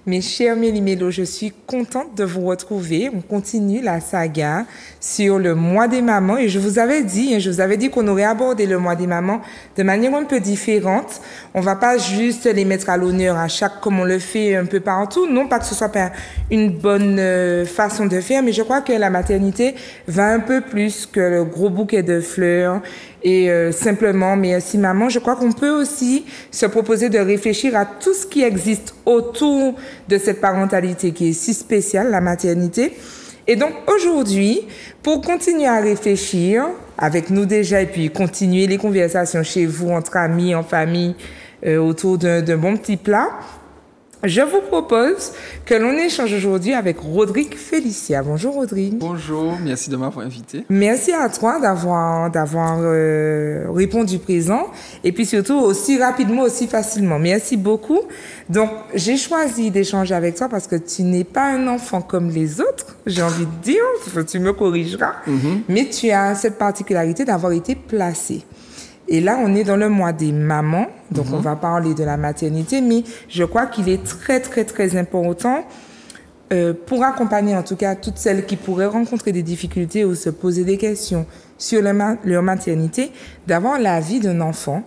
Mes chers Méli-Mélo, je suis contente de vous retrouver. On continue la saga sur le mois des mamans et je vous avais dit qu'on aurait abordé le mois des mamans de manière un peu différente. On va pas juste les mettre à l'honneur à chaque, comme on le fait un peu partout. Non pas que ce soit pas une bonne façon de faire, mais je crois que la maternité va un peu plus que le gros bouquet de fleurs et simplement merci maman. Je crois qu'on peut aussi se proposer de réfléchir à tout ce qui existe autour de cette parentalité qui est si spéciale, la maternité. Et donc aujourd'hui, pour continuer à réfléchir avec nous déjà et puis continuer les conversations chez vous, entre amis, en famille, autour d'un bon petit plat, je vous propose que l'on échange aujourd'hui avec Rodrigue Félicia. Bonjour Rodrigue. Bonjour, merci de m'avoir invité. Merci à toi d'avoir répondu présent et puis surtout aussi rapidement, aussi facilement. Merci beaucoup. Donc, j'ai choisi d'échanger avec toi parce que tu n'es pas un enfant comme les autres, j'ai envie de dire, tu me corrigeras, mais tu as cette particularité d'avoir été placé. Et là, on est dans le mois des mamans, donc on va parler de la maternité, mais je crois qu'il est très, très, très important pour accompagner en tout cas toutes celles qui pourraient rencontrer des difficultés ou se poser des questions sur leur maternité, d'avoir l'avis d'un enfant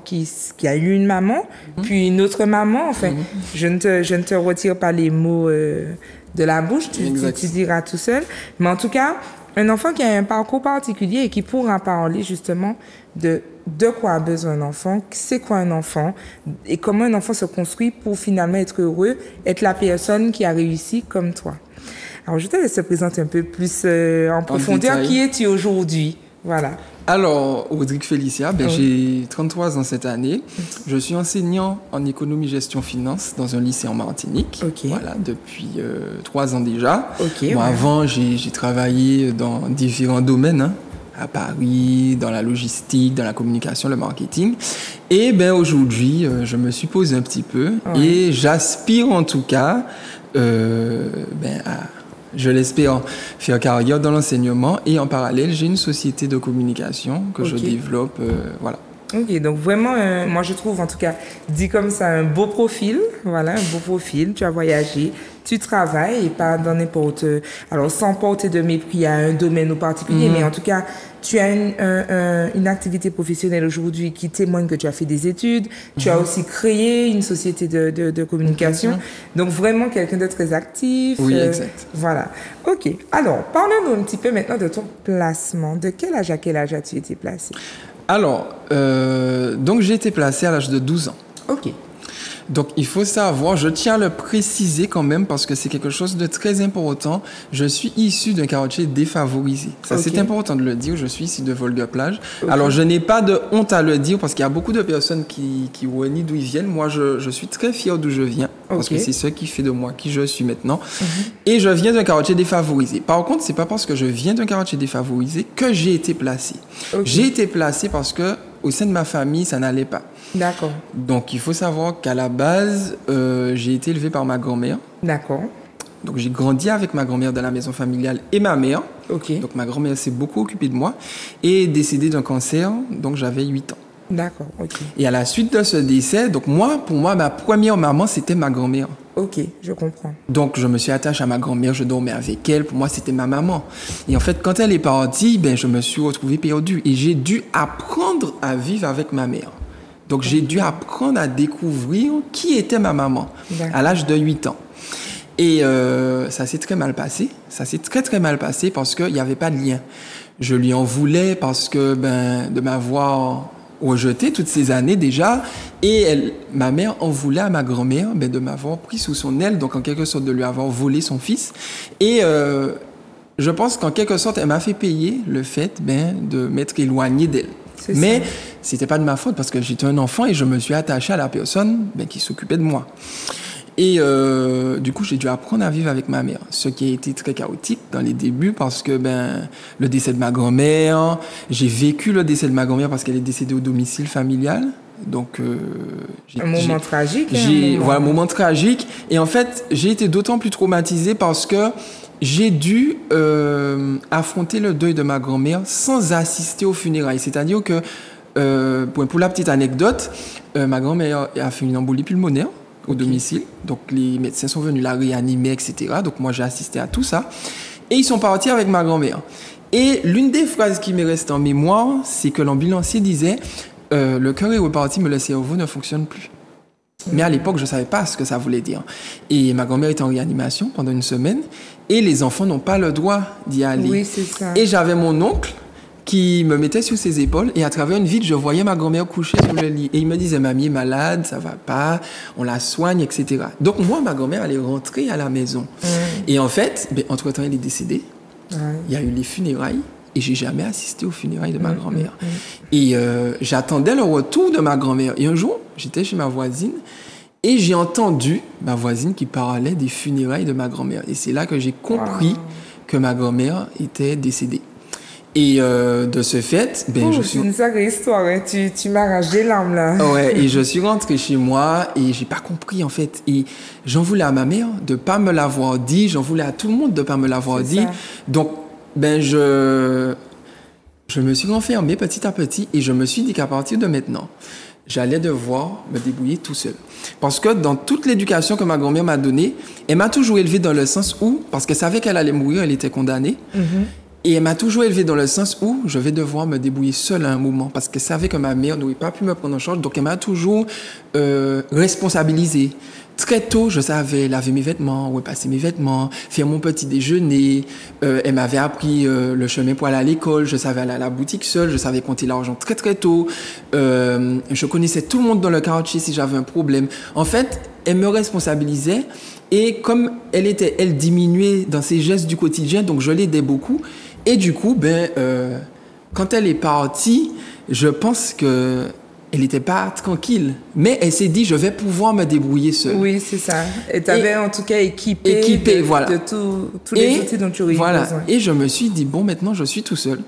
qui a eu une maman, puis une autre maman. Enfin, je ne te retire pas les mots de la bouche, tu diras tout seul. Mais en tout cas, un enfant qui a un parcours particulier et qui pourra parler justement de quoi a besoin un enfant, c'est quoi un enfant et comment un enfant se construit pour finalement être heureux, être la personne qui a réussi comme toi. Alors, je te laisse te présenter un peu plus en profondeur. Qui es-tu aujourd'hui? Voilà. Alors, Rodrigue Félicia, j'ai 33 ans cette année. Je suis enseignant en économie, gestion, finance dans un lycée en Martinique. Voilà, depuis 3 ans déjà. Avant, j'ai travaillé dans différents domaines, à Paris, dans la logistique, dans la communication, le marketing. Et aujourd'hui, je me suis posé un petit peu et j'aspire en tout cas je l'espère, faire carrière dans l'enseignement et en parallèle, j'ai une société de communication que je développe, voilà. Ok, donc vraiment, moi je trouve en tout cas, dit comme ça, un beau profil, voilà, un beau profil, tu as voyagé, tu travailles et pas dans n'importe, alors sans porter de mépris à un domaine ou particulier, mais en tout cas, tu as une activité professionnelle aujourd'hui qui témoigne que tu as fait des études, tu as aussi créé une société de communication, donc vraiment quelqu'un de très actif. Oui, exact. Voilà. Ok, alors parle-nous un petit peu maintenant de ton placement. De quel âge à quel âge as-tu été placé? Alors, donc j'ai été placé à l'âge de 12 ans. Ok. Donc, il faut savoir, je tiens à le préciser quand même parce que c'est quelque chose de très important. Je suis issu d'un quartier défavorisé. Ça, c'est important de le dire. Je suis issu de Volga-Plage. Alors, je n'ai pas de honte à le dire parce qu'il y a beaucoup de personnes qui renient d'où ils viennent. Moi, je suis très fier d'où je viens parce que c'est ce qui fait de moi qui je suis maintenant. Et je viens d'un quartier défavorisé. Par contre, c'est pas parce que je viens d'un quartier défavorisé que j'ai été placé. J'ai été placé parce que au sein de ma famille, ça n'allait pas. D'accord. Donc, il faut savoir qu'à la base, j'ai été élevé par ma grand-mère. D'accord. Donc, j'ai grandi avec ma grand-mère dans la maison familiale et ma mère. Ok. Donc, ma grand-mère s'est beaucoup occupée de moi et est décédée d'un cancer, donc j'avais 8 ans. D'accord, ok. Et à la suite de ce décès, donc pour moi, ma première maman, c'était ma grand-mère. Ok, je comprends. Donc, je me suis attaché à ma grand-mère, je dormais avec elle. Pour moi, c'était ma maman. Et en fait, quand elle est partie, je me suis retrouvé perdu. Et j'ai dû apprendre à vivre avec ma mère. Donc, j'ai dû apprendre à découvrir qui était ma maman à l'âge de 8 ans. Et ça s'est très mal passé. Ça s'est très, très mal passé parce qu'il n'y avait pas de lien. Je lui en voulais parce que de m'avoir rejeté toutes ces années déjà. Et ma mère en voulait à ma grand-mère de m'avoir pris sous son aile, donc en quelque sorte de lui avoir volé son fils. Et je pense qu'en quelque sorte, elle m'a fait payer le fait de m'être éloigné d'elle. Mais c'était pas de ma faute parce que j'étais un enfant et je me suis attaché à la personne qui s'occupait de moi. Et du coup, j'ai dû apprendre à vivre avec ma mère, ce qui a été très chaotique dans les débuts parce que le décès de ma grand-mère, j'ai vécu le décès de ma grand-mère parce qu'elle est décédée au domicile familial. Donc, un moment tragique. Voilà, un moment tragique. Et en fait, j'ai été d'autant plus traumatisé parce que j'ai dû affronter le deuil de ma grand-mère sans assister aux funérailles. C'est-à-dire que, pour la petite anecdote, ma grand-mère a fait une embolie pulmonaire. au domicile. Donc, les médecins sont venus la réanimer, etc. Donc, moi, j'ai assisté à tout ça. Et ils sont partis avec ma grand-mère. Et l'une des phrases qui m'est restée en mémoire, c'est que l'ambulancier disait le cœur est reparti, mais le cerveau ne fonctionne plus. Mais à l'époque, je ne savais pas ce que ça voulait dire. Et ma grand-mère était en réanimation pendant une semaine et les enfants n'ont pas le droit d'y aller. Oui, c'est ça. Et j'avais mon oncle qui me mettait sur ses épaules et à travers une vitre, je voyais ma grand-mère couchée sur le lit. Et il me disait, mamie est malade, ça va pas, on la soigne, etc. Donc moi, ma grand-mère, elle est rentrée à la maison. Et en fait, entre-temps, elle est décédée. Il y a eu les funérailles. Et j'ai jamais assisté aux funérailles de ma grand-mère. Et j'attendais le retour de ma grand-mère. Et un jour, j'étais chez ma voisine et j'ai entendu ma voisine qui parlait des funérailles de ma grand-mère. Et c'est là que j'ai compris que ma grand-mère était décédée. Et de ce fait, je suis... C'est une sacrée histoire, hein. Tu m'arraches des larmes, là. Ouais, et je suis rentrée chez moi et j'ai pas compris, en fait. Et j'en voulais à ma mère de pas me l'avoir dit. J'en voulais à tout le monde de pas me l'avoir dit. Donc, je me suis renfermé petit à petit et je me suis dit qu'à partir de maintenant, j'allais devoir me débrouiller tout seul. Parce que dans toute l'éducation que ma grand-mère m'a donnée, elle m'a toujours élevé dans le sens où, parce qu'elle savait qu'elle allait mourir, elle était condamnée, et elle m'a toujours élevé dans le sens où je vais devoir me débrouiller seule à un moment, parce qu'elle savait que ma mère n'aurait pas pu me prendre en charge, donc elle m'a toujours responsabilisé. Très tôt, je savais laver mes vêtements, repasser mes vêtements, faire mon petit déjeuner. Elle m'avait appris le chemin pour aller à l'école. Je savais aller à la boutique seule. Je savais compter l'argent très très tôt. Je connaissais tout le monde dans le quartier si j'avais un problème. En fait, elle me responsabilisait et comme elle diminuait dans ses gestes du quotidien, donc je l'aidais beaucoup. Et du coup, quand elle est partie, je pense que elle n'était pas tranquille, mais elle s'est dit, je vais pouvoir me débrouiller seule. Oui, c'est ça. Et t'avais en tout cas équipé voilà. de tous les outils dont tu aurais besoin. Et je me suis dit, bon, maintenant, je suis tout seul.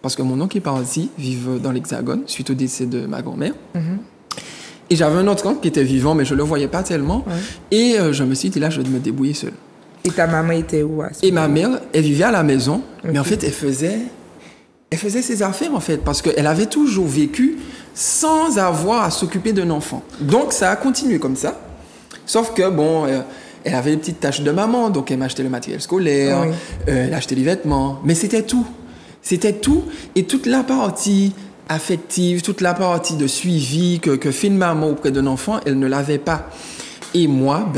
Parce que mon oncle est parti, vivre dans l'Hexagone, suite au décès de ma grand-mère. Et j'avais un autre oncle qui était vivant, mais je ne le voyais pas tellement. Et je me suis dit, là, je vais me débrouiller seule. Et ta maman était où à ce moment? Ma mère, elle vivait à la maison, mais en fait, elle faisait ses affaires, en fait, parce qu'elle avait toujours vécu sans avoir à s'occuper d'un enfant. Donc, ça a continué comme ça. Sauf que, elle avait des petites tâches de maman, donc elle m'achetait le matériel scolaire, elle achetait les vêtements, mais c'était tout. C'était tout. Et toute la partie affective, toute la partie de suivi que fait une maman auprès d'un enfant, elle ne l'avait pas. Et moi,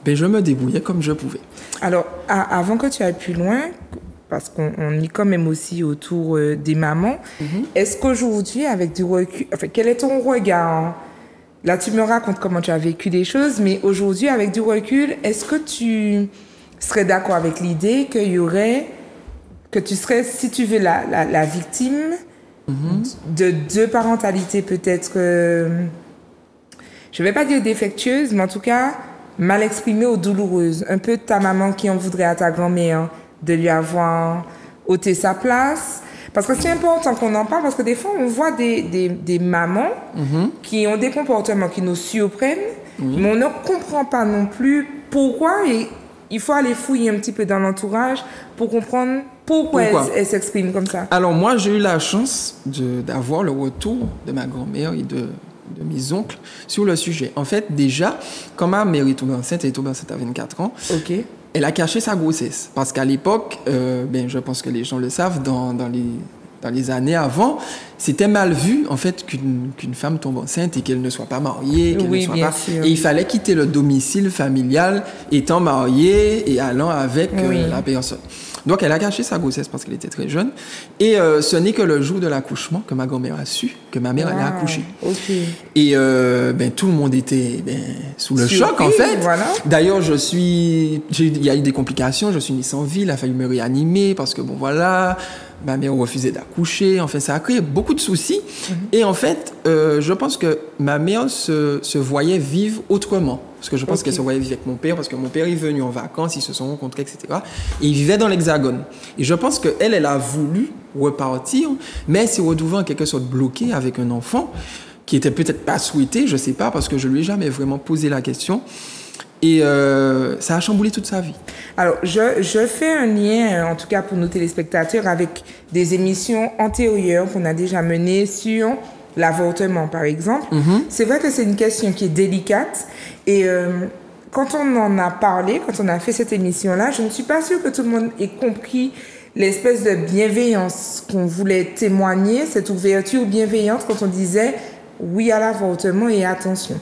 je me débrouillais comme je pouvais. Alors, avant que tu ailles plus loin, parce qu'on est quand même aussi autour des mamans, est-ce qu'aujourd'hui, avec du recul, quel est ton regard? Là, tu me racontes comment tu as vécu des choses, mais aujourd'hui, avec du recul, est-ce que tu serais d'accord avec l'idée que tu serais, si tu veux, la victime de deux parentalités peut-être, je vais pas dire défectueuses, mais en tout cas, mal exprimées ou douloureuses. Un peu ta maman qui en voudrait à ta grand-mère de lui avoir ôté sa place. Parce que c'est important qu'on en parle, parce que des fois, on voit des mamans qui ont des comportements qui nous surprennent, mais on ne comprend pas non plus pourquoi, et il faut aller fouiller un petit peu dans l'entourage pour comprendre pourquoi elle s'exprime comme ça. Alors moi, j'ai eu la chance d'avoir le retour de ma grand-mère et de mes oncles sur le sujet. En fait, déjà, quand ma mère est tombée enceinte, elle est tombée enceinte à 24 ans, elle a caché sa grossesse. Parce qu'à l'époque, je pense que les gens le savent, dans les années avant, c'était mal vu, en fait, qu'une femme tombe enceinte et qu'elle ne soit pas mariée, sûr. Et il fallait quitter le domicile familial étant mariée et allant avec la personne. Donc, elle a caché sa grossesse parce qu'elle était très jeune. Et ce n'est que le jour de l'accouchement que ma grand-mère a su que ma mère allait accoucher. Et tout le monde était sous le choc, en fait. Voilà. D'ailleurs, il y a eu des complications. Je suis née sans vie. Il a fallu me réanimer parce que, ma mère refusait d'accoucher. En fait, ça a créé beaucoup de soucis. Et en fait, je pense que ma mère se voyait vivre autrement. Parce que je pense qu'elle se voyait vivre avec mon père, parce que mon père est venu en vacances, ils se sont rencontrés, etc. Et ils vivaient dans l'Hexagone. Et je pense qu'elle a voulu repartir, mais elle s'est retrouvée en quelque sorte bloquée avec un enfant qui était peut-être pas souhaité, je sais pas, parce que je lui ai jamais vraiment posé la question. Et ça a chamboulé toute sa vie. Alors, je fais un lien, en tout cas pour nos téléspectateurs, avec des émissions antérieures qu'on a déjà menées sur l'avortement, par exemple, c'est vrai que c'est une question qui est délicate. Et quand on en a parlé, quand on a fait cette émission-là, je ne suis pas sûre que tout le monde ait compris l'espèce de bienveillance qu'on voulait témoigner, cette ouverture bienveillante quand on disait oui à l'avortement et attention.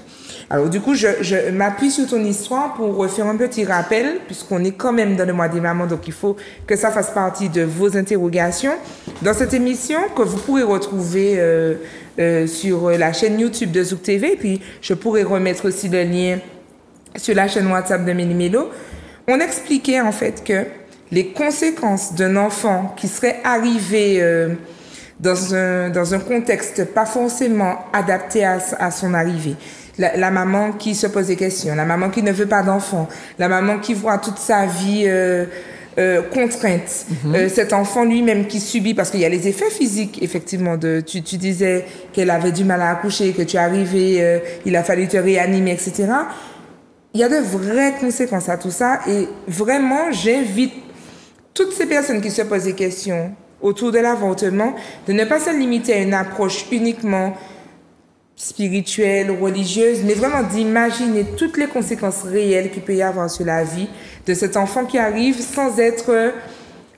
Alors du coup, je m'appuie sur ton histoire pour refaire un petit rappel, puisqu'on est quand même dans le mois des mamans, donc il faut que ça fasse partie de vos interrogations. Dans cette émission que vous pourrez retrouver sur la chaîne YouTube de Zouk TV, et puis je pourrai remettre aussi le lien sur la chaîne WhatsApp de Méli-Mélo, on expliquait en fait que les conséquences d'un enfant qui serait arrivé dans un contexte pas forcément adapté à son arrivée, la maman qui se pose des questions, la maman qui ne veut pas d'enfant, la maman qui voit toute sa vie contrainte, cet enfant lui-même qui subit, parce qu'il y a les effets physiques, effectivement, tu disais qu'elle avait du mal à accoucher, que tu es arrivé, il a fallu te réanimer, etc. Il y a de vraies conséquences à tout ça, et vraiment, j'invite toutes ces personnes qui se posent des questions autour de l'avortement de ne pas se limiter à une approche uniquement spirituelle, religieuse, mais vraiment d'imaginer toutes les conséquences réelles qu'il peut y avoir sur la vie de cet enfant qui arrive sans être,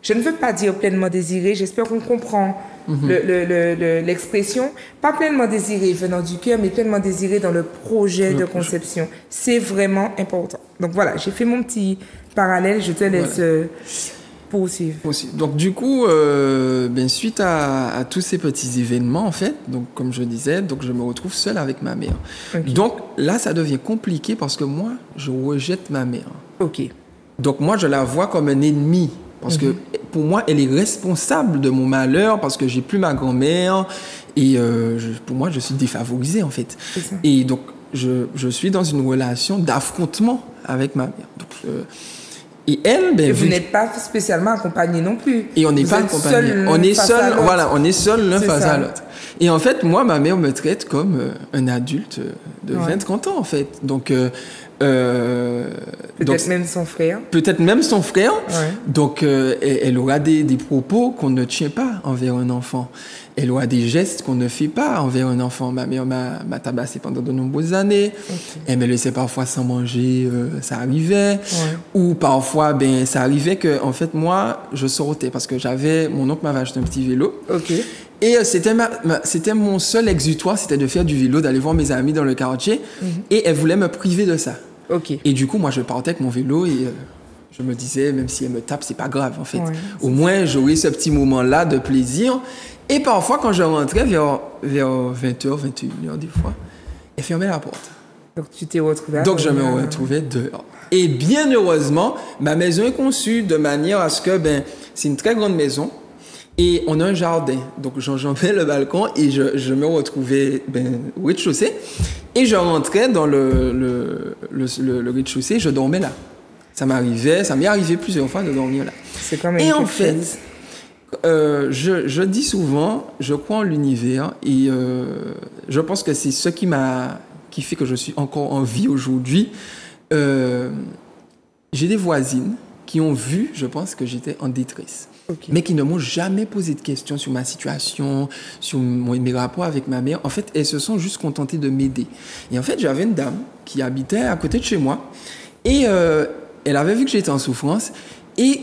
je ne veux pas dire pleinement désiré, j'espère qu'on comprend l'expression, pas pleinement désiré venant du cœur, mais pleinement désiré dans le projet de conception. C'est vraiment important. Donc voilà, j'ai fait mon petit parallèle, je te laisse poursuivre. Donc du coup, suite à tous ces petits événements, en fait, donc comme je disais, donc je me retrouve seule avec ma mère. Okay. Donc là, ça devient compliqué parce que moi, je rejette ma mère. Ok. Donc moi, je la vois comme un ennemi. Parce que pour moi, elle est responsable de mon malheur parce que j'ai plus ma grand-mère et pour moi, je suis défavorisée en fait. Et donc, je suis dans une relation d'affrontement avec ma mère. Donc, et elle, et vous n'êtes pas spécialement accompagnés non plus. Et on n'est pas accompagnés. On est seul, voilà, on est seul l'un face à l'autre. Et en fait, moi, ma mère me traite comme un adulte de 20-30 ans en fait. Donc peut-être même son frère. Peut-être même son frère. Ouais. Donc, elle aura des propos qu'on ne tient pas envers un enfant. Elle aura des gestes qu'on ne fait pas envers un enfant. Ma mère m'a tabassé pendant de nombreuses années. Okay. Elle me laissait parfois sans manger, ça arrivait. Ouais. Ou parfois, ça arrivait que, en fait, moi, je sortais parce que mon oncle m'avait acheté un petit vélo. Okay. Et c'était mon seul exutoire, c'était de faire du vélo, d'aller voir mes amis dans le quartier. Et elle voulait me priver de ça. Okay. Et du coup, moi, je partais avec mon vélo et je me disais, même si elle me tape, c'est pas grave, en fait. Ouais, au moins, j'aurais ce petit moment-là de plaisir. Et parfois, quand je rentrais vers 20h, 21h, des fois, elle fermait la porte. Donc, tu t'es retrouvé Donc, je me retrouvais dehors. Et bien heureusement, ma maison est conçue de manière à ce que, c'est une très grande maison. Et on a un jardin. Donc, j'enjambais le balcon et je me retrouvais au rez-de-chaussée. Et je rentrais dans le rez-de-chaussée, je dormais là. Ça m'est arrivé plusieurs fois de dormir là. C'est quand même et en fait, je dis souvent, je crois en l'univers et je pense que c'est ce qui fait que je suis encore en vie aujourd'hui. J'ai des voisines qui ont vu, je pense, que j'étais en détresse. Okay. Mais qui ne m'ont jamais posé de questions sur ma situation, sur mes rapports avec ma mère. En fait, elles se sont juste contentées de m'aider. Et en fait, j'avais une dame qui habitait à côté de chez moi et elle avait vu que j'étais en souffrance et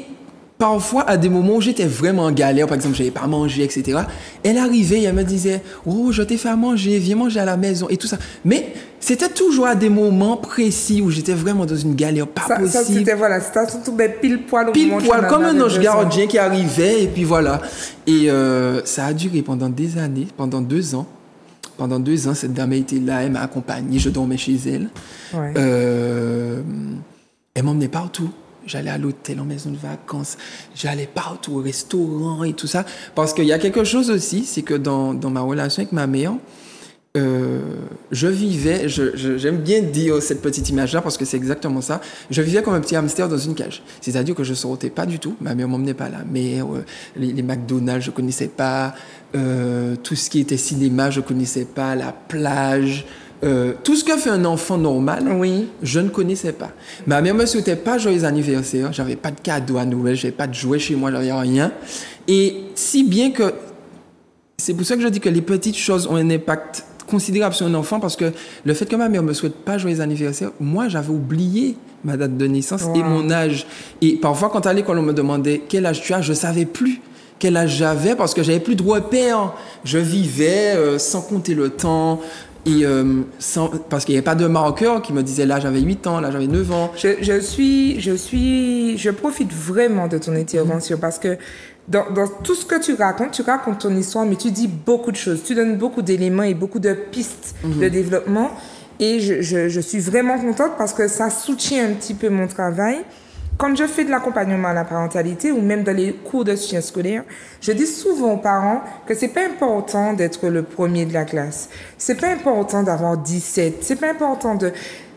parfois, à des moments où j'étais vraiment en galère, par exemple, je n'avais pas mangé, etc., elle arrivait et elle me disait « Oh, je t'ai fait à manger, viens manger à la maison » et tout ça. Mais c'était toujours à des moments précis où j'étais vraiment dans une galère pas possible. Ça, c'était surtout pile poil. Pile poil, comme un ange gardien qui arrivait et puis voilà. Et ça a duré pendant des années, pendant 2 ans. Pendant 2 ans, cette dame était là, elle m'a accompagné, je dormais chez elle. Ouais. Elle m'emmenait partout. J'allais à l'hôtel, en maison de vacances, j'allais partout au restaurant et tout ça. Parce qu'il y a quelque chose aussi, c'est que dans ma relation avec ma mère, je vivais, j'aime bien dire cette petite image-là parce que c'est exactement ça, je vivais comme un petit hamster dans une cage. C'est-à-dire que je ne sortais pas du tout, ma mère ne m'emmenait pas à la mer, les McDonald's, je ne connaissais pas, tout ce qui était cinéma, je ne connaissais pas, la plage... tout ce que fait un enfant normal, oui. Je ne connaissais pas. Ma mère ne me souhaitait pas joyeux anniversaire, je n'avais pas de cadeau à Noël, je n'avais pas de jouets chez moi, je n'avais rien. Et si bien que c'est pour ça que je dis que les petites choses ont un impact considérable sur un enfant, parce que le fait que ma mère me souhaite pas joyeux anniversaire, moi, j'avais oublié ma date de naissance et mon âge. Et parfois, quand à l'école, on me demandait quel âge tu as, je savais plus quel âge j'avais parce que j'avais plus de repères. Je vivais sans compter le temps. Et parce qu'il n'y avait pas de marqueur qui me disait là j'avais 8 ans, là j'avais 9 ans. Je profite vraiment de ton intervention parce que dans tout ce que tu racontes ton histoire, mais tu dis beaucoup de choses. Tu donnes beaucoup d'éléments et beaucoup de pistes de développement. Et je suis vraiment contente parce que ça soutient un petit peu mon travail. Quand je fais de l'accompagnement à la parentalité ou même dans les cours de soutien scolaire, je dis souvent aux parents que c'est pas important d'être le premier de la classe. C'est pas important d'avoir 17. C'est pas important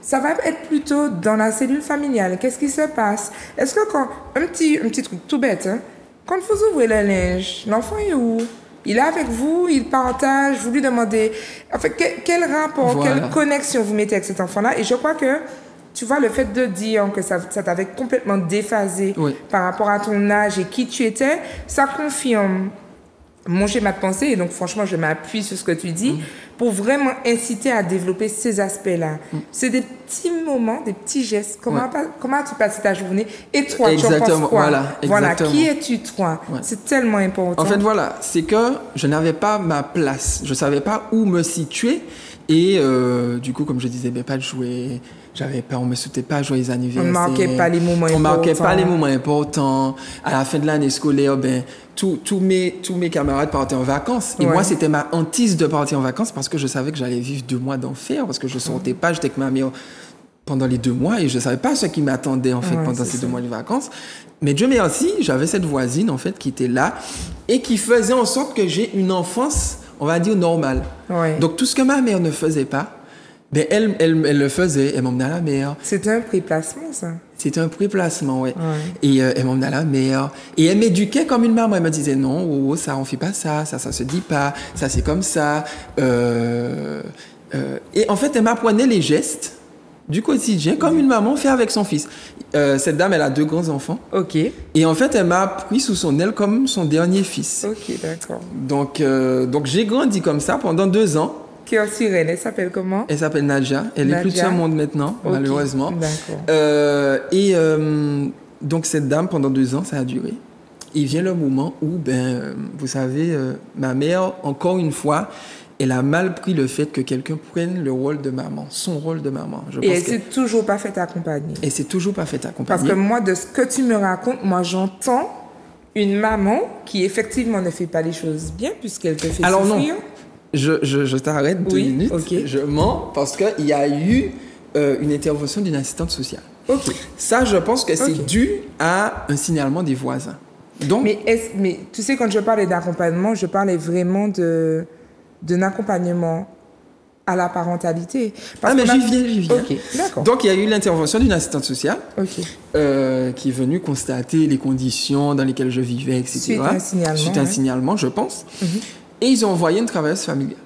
ça va être plutôt dans la cellule familiale. Qu'est-ce qui se passe? Est-ce que quand, un petit truc tout bête, hein, quand vous ouvrez le linge, l'enfant est où? Il est avec vous, il partage, vous lui demandez, enfin, quel rapport, quelle connexion vous mettez avec cet enfant-là? Et je crois que, tu vois, le fait de dire que ça t'avait complètement déphasé par rapport à ton âge et qui tu étais, ça confirme mon schéma de pensée. Et donc, franchement, je m'appuie sur ce que tu dis pour vraiment inciter à développer ces aspects-là. C'est des petits moments, des petits gestes. Comment tu passes ta journée? Et toi, tu en penses quoi? Voilà, qui es-tu, toi? C'est tellement important. En fait, voilà, c'est que je n'avais pas ma place. Je ne savais pas où me situer. Et du coup, comme je disais, pas de jouets. On me souhaitait pas joyeux anniversaire. On ne marquait pas les moments importants. On marquait pas les moments importants. À la fin de l'année scolaire, tous mes camarades partaient en vacances. Et moi, c'était ma hantise de partir en vacances parce que je savais que j'allais vivre 2 mois d'enfer, parce que je sortais pas, j'étais avec ma mère pendant les 2 mois et je savais pas ce qui m'attendait, en fait, pendant ces 2 mois de vacances. Mais Dieu merci, j'avais cette voisine, en fait, qui était là et qui faisait en sorte que j'ai une enfance, on va dire, normale. Donc, tout ce que ma mère ne faisait pas, elle le faisait, elle m'emmenait à la mer. C'était un préplacement, ça? C'était un préplacement, Et elle m'emmenait à la mer. Et elle m'éduquait comme une maman. Elle me disait, non, ça, on fait pas ça se dit pas, ça, c'est comme ça. Et en fait, elle m'apprenait les gestes du quotidien, comme une maman fait avec son fils. Cette dame, elle a 2 grands enfants. OK. Et en fait, elle m'a pris sous son aile comme son dernier fils. OK, d'accord. Donc j'ai grandi comme ça pendant 2 ans. Qui est aussi reine, elle s'appelle comment? Elle s'appelle Nadia. Elle est plus de ce monde maintenant, malheureusement. D'accord. Donc cette dame, pendant 2 ans, ça a duré. Il vient le moment où, vous savez, ma mère, encore une fois, elle a mal pris le fait que quelqu'un prenne le rôle de maman, son rôle de maman. Et elle s'est toujours pas fait accompagner. Et c'est toujours pas fait accompagner. Parce que moi, de ce que tu me racontes, moi, j'entends une maman qui, effectivement, ne fait pas les choses bien puisqu'elle te fait souffrir. Non. Je t'arrête 2 minutes. Je mens parce qu'il y a eu une intervention d'une assistante sociale. Ça, je pense que c'est dû à un signalement des voisins. Donc, mais tu sais, quand je parlais d'accompagnement, je parlais vraiment d'un accompagnement à la parentalité. J'y viens. D'accord. Donc, il y a eu l'intervention d'une assistante sociale qui est venue constater les conditions dans lesquelles je vivais, etc. Suite à un signalement, je pense. Et ils ont envoyé une travailleuse familiale.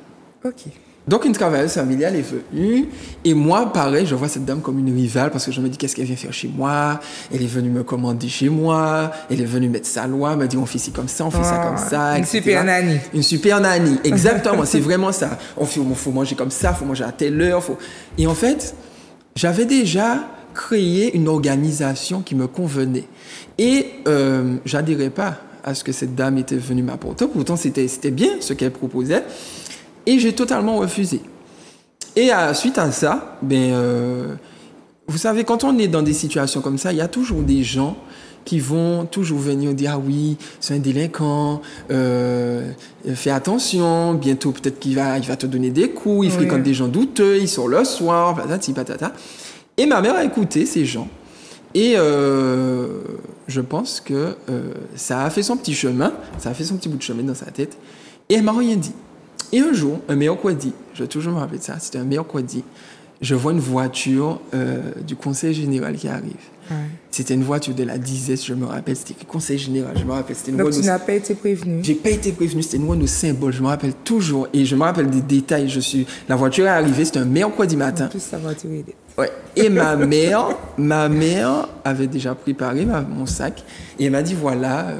Donc, une travailleuse familiale est venue. Et moi, pareil, je vois cette dame comme une rivale parce que je me dis, qu'est-ce qu'elle vient faire chez moi? Elle est venue me commander chez moi. Elle est venue mettre sa loi, me dit, on fait ci comme ça, on fait ça comme ça, etc. Super nanny. Une super nanny, exactement. C'est vraiment ça. Faut manger comme ça, faut manger à telle heure. Et en fait, j'avais déjà créé une organisation qui me convenait. Et j'adhérais pas à ce que cette dame était venue m'apporter. Pourtant, c'était bien ce qu'elle proposait. Et j'ai totalement refusé. Et suite à ça, vous savez, quand on est dans des situations comme ça, il y a toujours des gens qui vont toujours venir dire « Ah oui, c'est un délinquant, fais attention, bientôt peut-être qu'il va te donner des coups, il fréquente des gens douteux, il sort le soir, patati patata. » Et ma mère a écouté ces gens. Et je pense que ça a fait son petit chemin, ça a fait son petit bout de chemin dans sa tête. Et elle m'a rien dit. Et un jour, un mercredi, je vais toujours me rappeler de ça, c'était un mercredi, je vois une voiture du conseil général qui arrive. C'était une voiture de la 10S, je me rappelle, c'était le conseil général, je me rappelle. C'était une Donc tu n'as pas été prévenu? J'ai pas été prévenu, c'était une voiture de symbole, je me rappelle toujours. Et je me rappelle des détails, la voiture est arrivée, c'était un mercredi matin. En plus, sa voiture est... Et ma mère avait déjà préparé mon sac et elle m'a dit, voilà,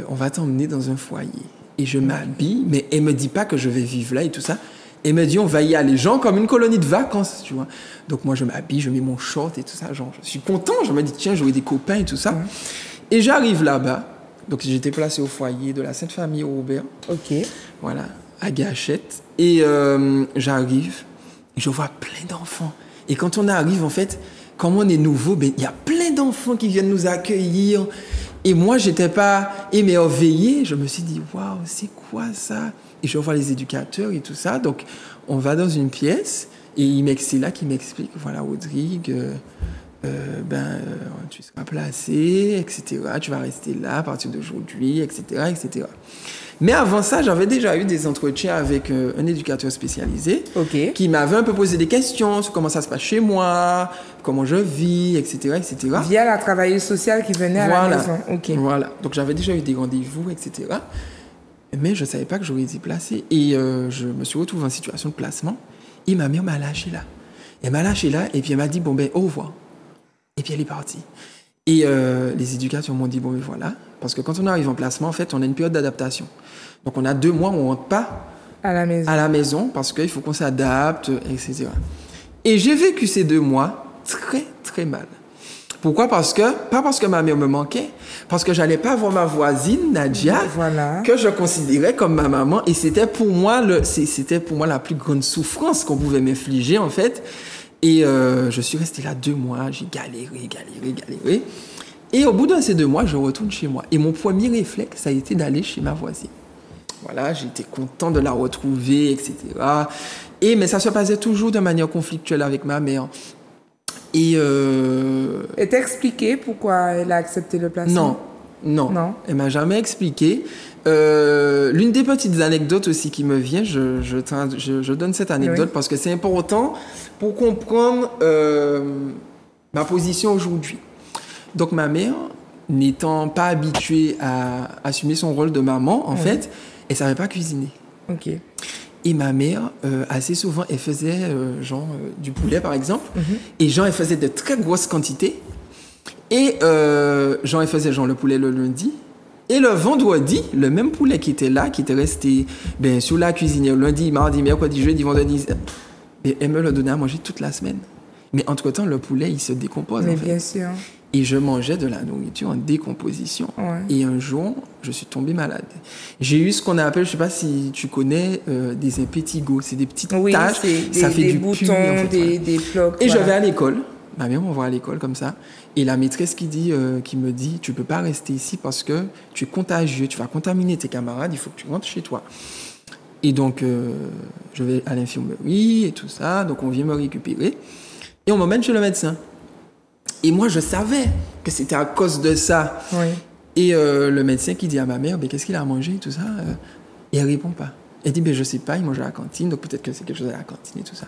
on va t'emmener dans un foyer. et je m'habille, mais elle me dit pas que je vais vivre là et tout ça. Elle me dit, on va y aller, genre comme une colonie de vacances, tu vois. Donc moi, je m'habille, je mets mon short et tout ça, genre, je suis content. Je me dis, tiens, j'aurai des copains et tout ça. Et j'arrive là-bas. Donc j'étais placé au foyer de la Sainte Famille au Robert. Ok. Voilà, à Gachette. Et j'arrive, et je vois plein d'enfants. Et quand on arrive, en fait, comme on est nouveau, ben, il y a plein d'enfants qui viennent nous accueillir. Et moi, j'étais pas émerveillé. Je me suis dit, waouh, c'est quoi ça? Et je vois les éducateurs et tout ça. Donc, on va dans une pièce et c'est là qu'il m'explique, voilà, Rodrigue, tu seras placé, etc. Tu vas rester là à partir d'aujourd'hui, etc., etc. Mais avant ça, j'avais déjà eu des entretiens avec un éducateur spécialisé qui m'avait un peu posé des questions sur comment ça se passe chez moi, comment je vis, etc., etc. Via la travailleuse sociale qui venait à la maison. Voilà. Donc, j'avais déjà eu des rendez-vous, etc. Mais je ne savais pas que j'aurais été placée. Et je me suis retrouvée en situation de placement. Et ma mère m'a lâchée là. Elle m'a lâchée là et puis elle m'a dit, bon ben, au revoir. Et puis elle est partie. Et les éducateurs m'ont dit, bon ben voilà. Parce que quand on arrive en placement, en fait, on a une période d'adaptation. Donc on a 2 mois où on ne rentre pas à la maison parce qu'il faut qu'on s'adapte, etc. Et j'ai vécu ces 2 mois très, très mal. Pourquoi? Pas parce que ma mère me manquait, parce que j'allais pas voir ma voisine, Nadia, que je considérais comme ma maman. Et c'était pour moi la plus grande souffrance qu'on pouvait m'infliger, en fait. Et je suis restée là 2 mois, j'ai galéré. Et au bout de ces 2 mois, je retourne chez moi. Et mon premier réflexe, ça a été d'aller chez ma voisine. Voilà, j'étais content de la retrouver, etc. Mais ça se passait toujours de manière conflictuelle avec ma mère. Et t'a expliqué pourquoi elle a accepté le placement? Non. Elle m'a jamais expliqué. L'une des petites anecdotes aussi qui me vient, je donne cette anecdote parce que c'est important pour comprendre ma position aujourd'hui. Donc ma mère, n'étant pas habituée à assumer son rôle de maman, en fait, elle savait pas cuisiner. Ok. Et ma mère, assez souvent, elle faisait du poulet, par exemple. Et elle faisait de très grosses quantités. Et elle faisait le poulet le lundi. Et le vendredi, le même poulet qui était là, qui était resté sur la cuisinière lundi, mardi, mercredi, jeudi, vendredi, et elle me le donnait à manger toute la semaine. Mais entre-temps, le poulet, il se décompose. Mais bien sûr. Et je mangeais de la nourriture en décomposition. Et un jour, je suis tombée malade. J'ai eu ce qu'on appelle, je ne sais pas si tu connais, des impétigos. C'est des petites taches. Ça fait du boutons, puits, en fait, des flocs. Et je vais à l'école. Ma mère m'envoie à l'école comme ça. Et la maîtresse qui me dit, tu ne peux pas rester ici parce que tu es contagieux, tu vas contaminer tes camarades, il faut que tu rentres chez toi. Et donc, je vais à l'infirmerie et tout ça. Donc, on vient me récupérer. Et on m'emmène chez le médecin. Et moi, je savais que c'était à cause de ça. Et le médecin qui dit à ma mère, qu'est-ce qu'il a mangé et tout ça, et elle ne répond pas. Elle dit, je ne sais pas, il mange à la cantine, donc peut-être que c'est quelque chose à la cantine et tout ça.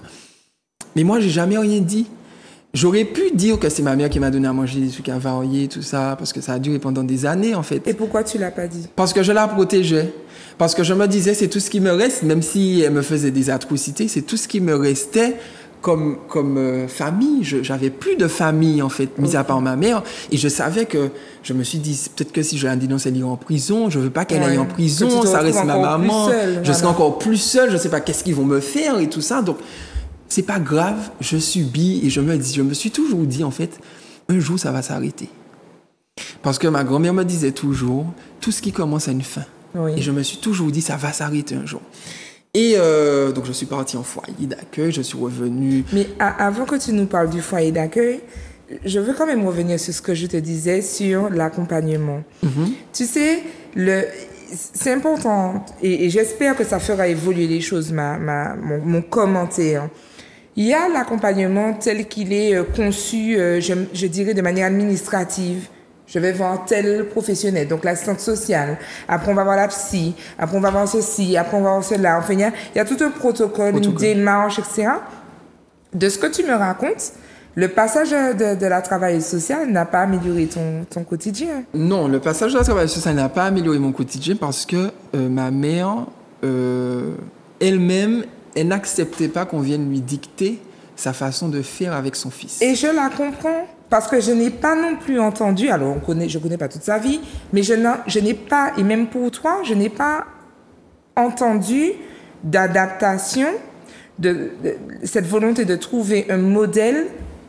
Mais moi, je n'ai jamais rien dit. J'aurais pu dire que c'est ma mère qui m'a donné à manger des trucs avariés, tout ça, parce que ça a duré pendant des années, en fait. Et pourquoi tu ne l'as pas dit? Parce que je la protégeais. Parce que je me disais, c'est tout ce qui me reste, même si elle me faisait des atrocités, c'est tout ce qui me restait comme famille. J'avais plus de famille, en fait, mis à part ma mère. Et je savais que, je me suis dit, peut-être que si je la dénonce, elle ira en prison. Je veux pas qu'elle aille en prison. Ça reste ma maman. Je serai encore plus seule. Je sais pas qu'est-ce qu'ils vont me faire et tout ça. Donc, c'est pas grave. Je subis et je me suis toujours dit, en fait, un jour, ça va s'arrêter. Parce que ma grand-mère me disait toujours, tout ce qui commence a une fin. Et je me suis toujours dit, ça va s'arrêter un jour. Et donc, je suis partie en foyer d'accueil, je suis revenue. Mais avant que tu nous parles du foyer d'accueil, je veux quand même revenir sur ce que je te disais sur l'accompagnement. Tu sais, c'est important, et j'espère que ça fera évoluer les choses, mon commentaire. Il y a l'accompagnement tel qu'il est conçu, je dirais, de manière administrative. Je vais voir tel professionnel, donc l'assistante sociale. Après, on va voir la psy. Après, on va voir ceci. Après, on va voir cela. Enfin, il y a tout un protocole, une démarche, etc. De ce que tu me racontes, le passage de la travailleuse sociale n'a pas amélioré ton quotidien. Non, le passage de la travailleuse sociale n'a pas amélioré mon quotidien parce que ma mère, elle-même, elle n'acceptait pas qu'on vienne lui dicter sa façon de faire avec son fils. Et je la comprends. Parce que je n'ai pas non plus entendu, alors je connais pas toute sa vie, mais je n'ai pas, et même pour toi, je n'ai pas entendu d'adaptation, de cette volonté de trouver un modèle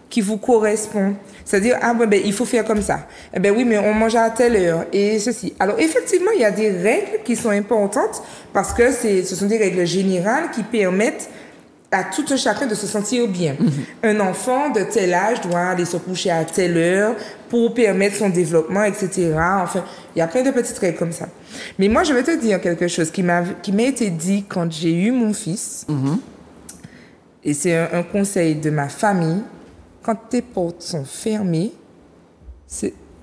qui vous correspond. C'est-à-dire, ah ben, il faut faire comme ça. Eh ben oui, mais on mange à telle heure et ceci. Alors, effectivement, il y a des règles qui sont importantes parce que ce sont des règles générales qui permettent à tout un chacun de se sentir bien. Un enfant de tel âge doit aller se coucher à telle heure pour permettre son développement, etc. Enfin, il y a plein de petites règles comme ça. Mais moi, je vais te dire quelque chose qui m'a été dit quand j'ai eu mon fils. Et c'est un conseil de ma famille. Quand tes portes sont fermées,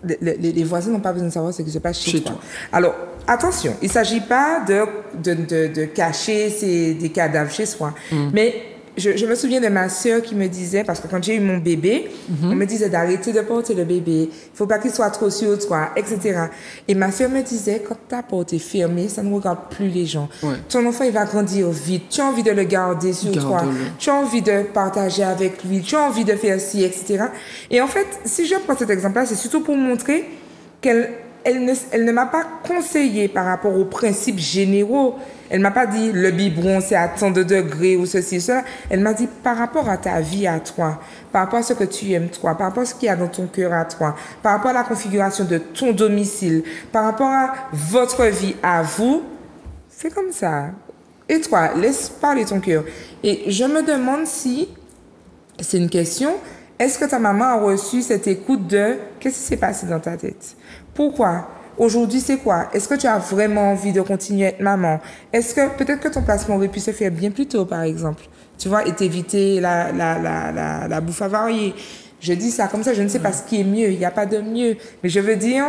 les voisins n'ont pas besoin de savoir ce qui se passe chez toi. Alors, attention, il ne s'agit pas de cacher des cadavres chez soi. Mais je me souviens de ma sœur qui me disait, parce que quand j'ai eu mon bébé, on me disait d'arrêter de porter le bébé, il ne faut pas qu'il soit trop sur toi, etc. Et ma sœur me disait, quand ta porte est fermée, ça ne regarde plus les gens. Ouais. Ton enfant, il va grandir vite, tu as envie de le garder sur toi, tu as envie de partager avec lui, tu as envie de faire ci, etc. Et en fait, si je prends cet exemple-là, c'est surtout pour montrer qu'elle ne m'a pas conseillé par rapport aux principes généraux. Elle m'a pas dit le biberon c'est à tant de degrés ou ceci, cela. Elle m'a dit par rapport à ta vie à toi, par rapport à ce que tu aimes toi, par rapport à ce qu'il y a dans ton cœur à toi, par rapport à la configuration de ton domicile, par rapport à votre vie à vous, c'est comme ça. Et toi, laisse parler ton cœur. Et je me demande si, c'est une question, est-ce que ta maman a reçu cette écoute de qu'est-ce qui s'est passé dans ta tête? Pourquoi? Aujourd'hui, c'est quoi? Est-ce que tu as vraiment envie de continuer à être maman? Est-ce que peut-être que ton placement aurait pu se faire bien plus tôt, par exemple? Tu vois, et t'éviter la bouffe avariée. Je dis ça comme ça, je ne sais pas ce qui est mieux. Il n'y a pas de mieux. Mais je veux dire...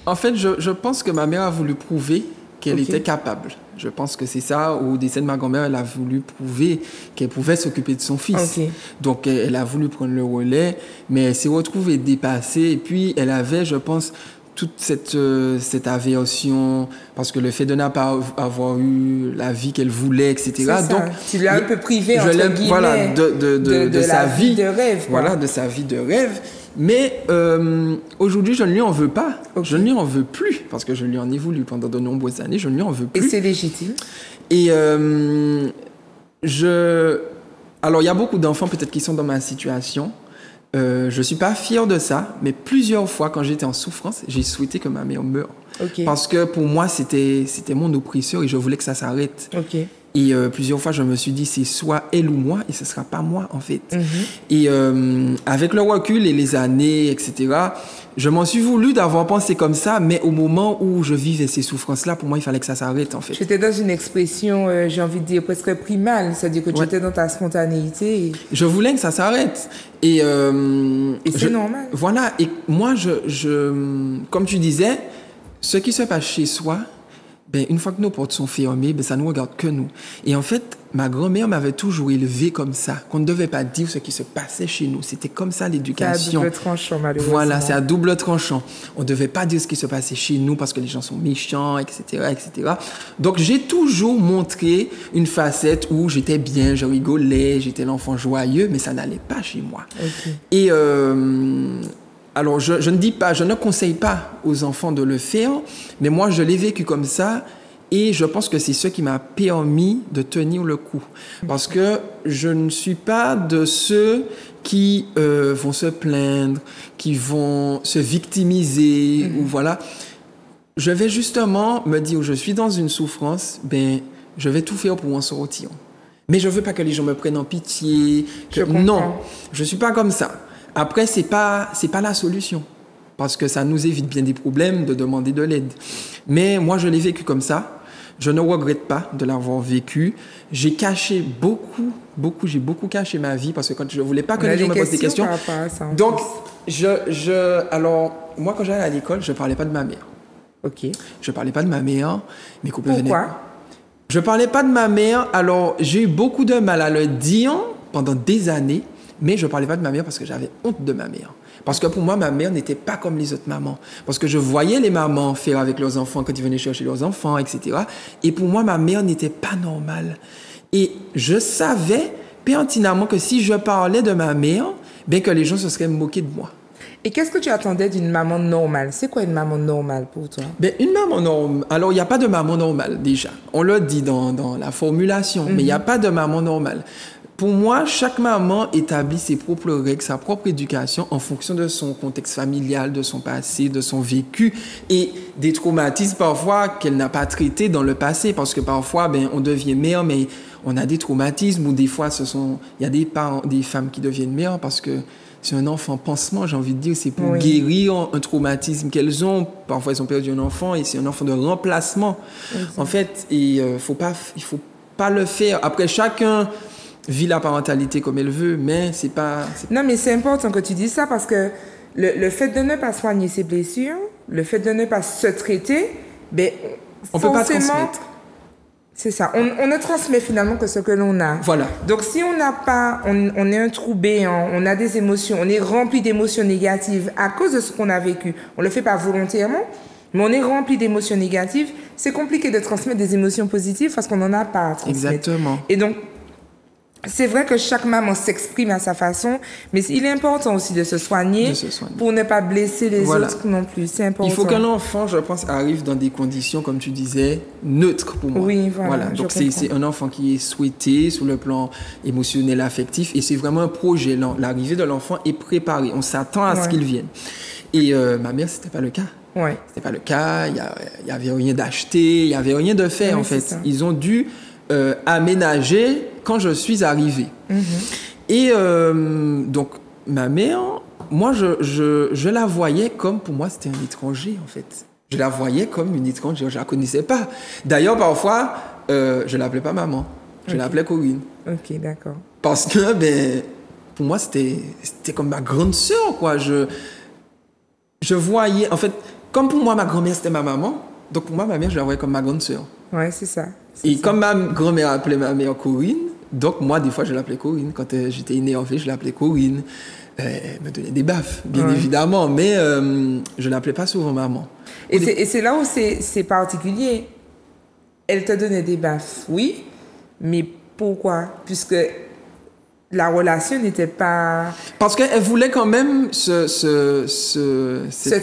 En fait, je pense que ma mère a voulu prouver qu'elle était capable. Je pense que c'est ça, au décès de ma grand-mère, elle a voulu prouver qu'elle pouvait s'occuper de son fils. Donc, elle a voulu prendre le relais, mais elle s'est retrouvée dépassée. Et puis, elle avait, je pense, toute cette aversion, parce que le fait de ne pas avoir eu la vie qu'elle voulait, etc. C'est ça. Donc, tu l'as un peu privé, entre guillemets, voilà, de sa vie de rêve. Quoi. Voilà, de sa vie de rêve. Mais aujourd'hui, je ne lui en veux pas. Je ne lui en veux plus, parce que je lui en ai voulu pendant de nombreuses années. Je ne lui en veux plus. Et c'est légitime. Et alors, il y a beaucoup d'enfants peut-être qui sont dans ma situation. Je suis pas fier de ça, mais plusieurs fois, quand j'étais en souffrance, j'ai souhaité que ma mère meure. Parce que pour moi, c'était mon oppresseur et je voulais que ça s'arrête. Et plusieurs fois, je me suis dit, c'est soit elle ou moi, et ce sera pas moi, en fait. Et avec le recul et les années, etc., je m'en suis voulu d'avoir pensé comme ça, mais au moment où je vivais ces souffrances-là, pour moi, il fallait que ça s'arrête, en fait. J'étais dans une expression, j'ai envie de dire, presque primale, c'est-à-dire que tu étais dans ta spontanéité. Je voulais que ça s'arrête. Et c'est normal. Voilà, et moi, comme tu disais, ce qui se passe chez soi, ben, une fois que nos portes sont fermées, ben, ça ne nous regarde que nous. Et en fait, ma grand-mère m'avait toujours élevé comme ça, qu'on ne devait pas dire ce qui se passait chez nous. C'était comme ça l'éducation. C'est à double tranchant, malheureusement. Voilà, c'est à double tranchant. On ne devait pas dire ce qui se passait chez nous parce que les gens sont méchants, etc., etc. Donc, j'ai toujours montré une facette où j'étais bien, je rigolais, j'étais l'enfant joyeux, mais ça n'allait pas chez moi. Et alors, je ne dis pas, je ne conseille pas aux enfants de le faire, mais moi, je l'ai vécu comme ça et je pense que c'est ce qui m'a permis de tenir le coup. Parce que je ne suis pas de ceux qui vont se plaindre, qui vont se victimiser, ou voilà. Je vais justement me dire, je suis dans une souffrance, ben, je vais tout faire pour en sortir. Mais je ne veux pas que les gens me prennent en pitié. Non, je ne suis pas comme ça. Après, c'est pas la solution. Parce que ça nous évite bien des problèmes de demander de l'aide. Mais moi, je l'ai vécu comme ça. Je ne regrette pas de l'avoir vécu. J'ai caché j'ai beaucoup caché ma vie parce que quand je ne voulais pas que les gens me posent des questions. Donc, alors, moi, quand j'allais à l'école, je ne parlais pas de ma mère. Je ne parlais pas de ma mère. Mes copains venaient. Pourquoi? Je ne parlais pas de ma mère. Alors, j'ai eu beaucoup de mal à le dire pendant des années. Mais je ne parlais pas de ma mère parce que j'avais honte de ma mère. Parce que pour moi, ma mère n'était pas comme les autres mamans. Parce que je voyais les mamans faire avec leurs enfants quand ils venaient chercher leurs enfants, etc. Et pour moi, ma mère n'était pas normale. Et je savais pertinemment que si je parlais de ma mère, bien que les gens se seraient moqués de moi. Et qu'est-ce que tu attendais d'une maman normale? C'est quoi une maman normale pour toi? Ben, une maman normale. Alors, il n'y a pas de maman normale, déjà. On l'a dit dans la formulation, mais il n'y a pas de maman normale. Pour moi, chaque maman établit ses propres règles, sa propre éducation en fonction de son contexte familial, de son passé, de son vécu et des traumatismes parfois qu'elle n'a pas traités dans le passé. Parce que parfois, ben, on devient mère, mais on a des traumatismes ou des fois, il y a des parents, des femmes qui deviennent mères parce que c'est un enfant pansement, j'ai envie de dire, c'est pour guérir un traumatisme qu'elles ont. Parfois, elles ont perdu un enfant et c'est un enfant de remplacement. En fait, il faut pas le faire. Après, chacun vit la parentalité comme elle veut, mais c'est pas... Non, mais c'est important que tu dises ça parce que le fait de ne pas soigner ses blessures, le fait de ne pas se traiter, ben, on peut pas transmettre. C'est ça. On ne transmet finalement que ce que l'on a. Voilà. Donc, si on n'a pas, on est un trou béant, on a des émotions, on est rempli d'émotions négatives à cause de ce qu'on a vécu. On le fait pas volontairement, mais on est rempli d'émotions négatives. C'est compliqué de transmettre des émotions positives parce qu'on n'en a pas à transmettre. Exactement. Et donc, c'est vrai que chaque maman s'exprime à sa façon, mais il est important aussi de se soigner, pour ne pas blesser les autres non plus. C'est important. Il faut qu'un enfant, je pense, arrive dans des conditions, comme tu disais, neutres pour moi. Oui, voilà. Donc, c'est un enfant qui est souhaité sur le plan émotionnel, affectif, et c'est vraiment un projet. L'arrivée de l'enfant est préparée. On s'attend à ce qu'il vienne. Et ma mère, c'était pas le cas. Ouais. C'était pas le cas. Il y avait rien d'acheté, il y avait rien de fait, en fait. Ils ont dû aménager quand je suis arrivé. Et donc, ma mère, moi, je la voyais comme, pour moi, c'était un étranger, en fait. Je la voyais comme une étrangère, je la connaissais pas. D'ailleurs, parfois, je l'appelais pas maman, je l'appelais Corinne. Ok, d'accord. Parce que, ben, pour moi, c'était comme ma grande sœur, quoi. Je voyais, en fait, comme pour moi, ma grand-mère, c'était ma maman, donc pour moi, ma mère, je la voyais comme ma grande sœur. Ouais, c'est ça. Et comme ma grand-mère appelait ma mère Corinne, donc moi, des fois, je l'appelais Corinne. Quand j'étais énervée, je l'appelais Corinne. Elle me donnait des baffes, bien évidemment, mais je ne l'appelais pas souvent maman. Et c'est là où c'est particulier. Elle te donnait des baffes, oui, mais pourquoi? Puisque la relation n'était pas... Parce qu'elle voulait quand même ce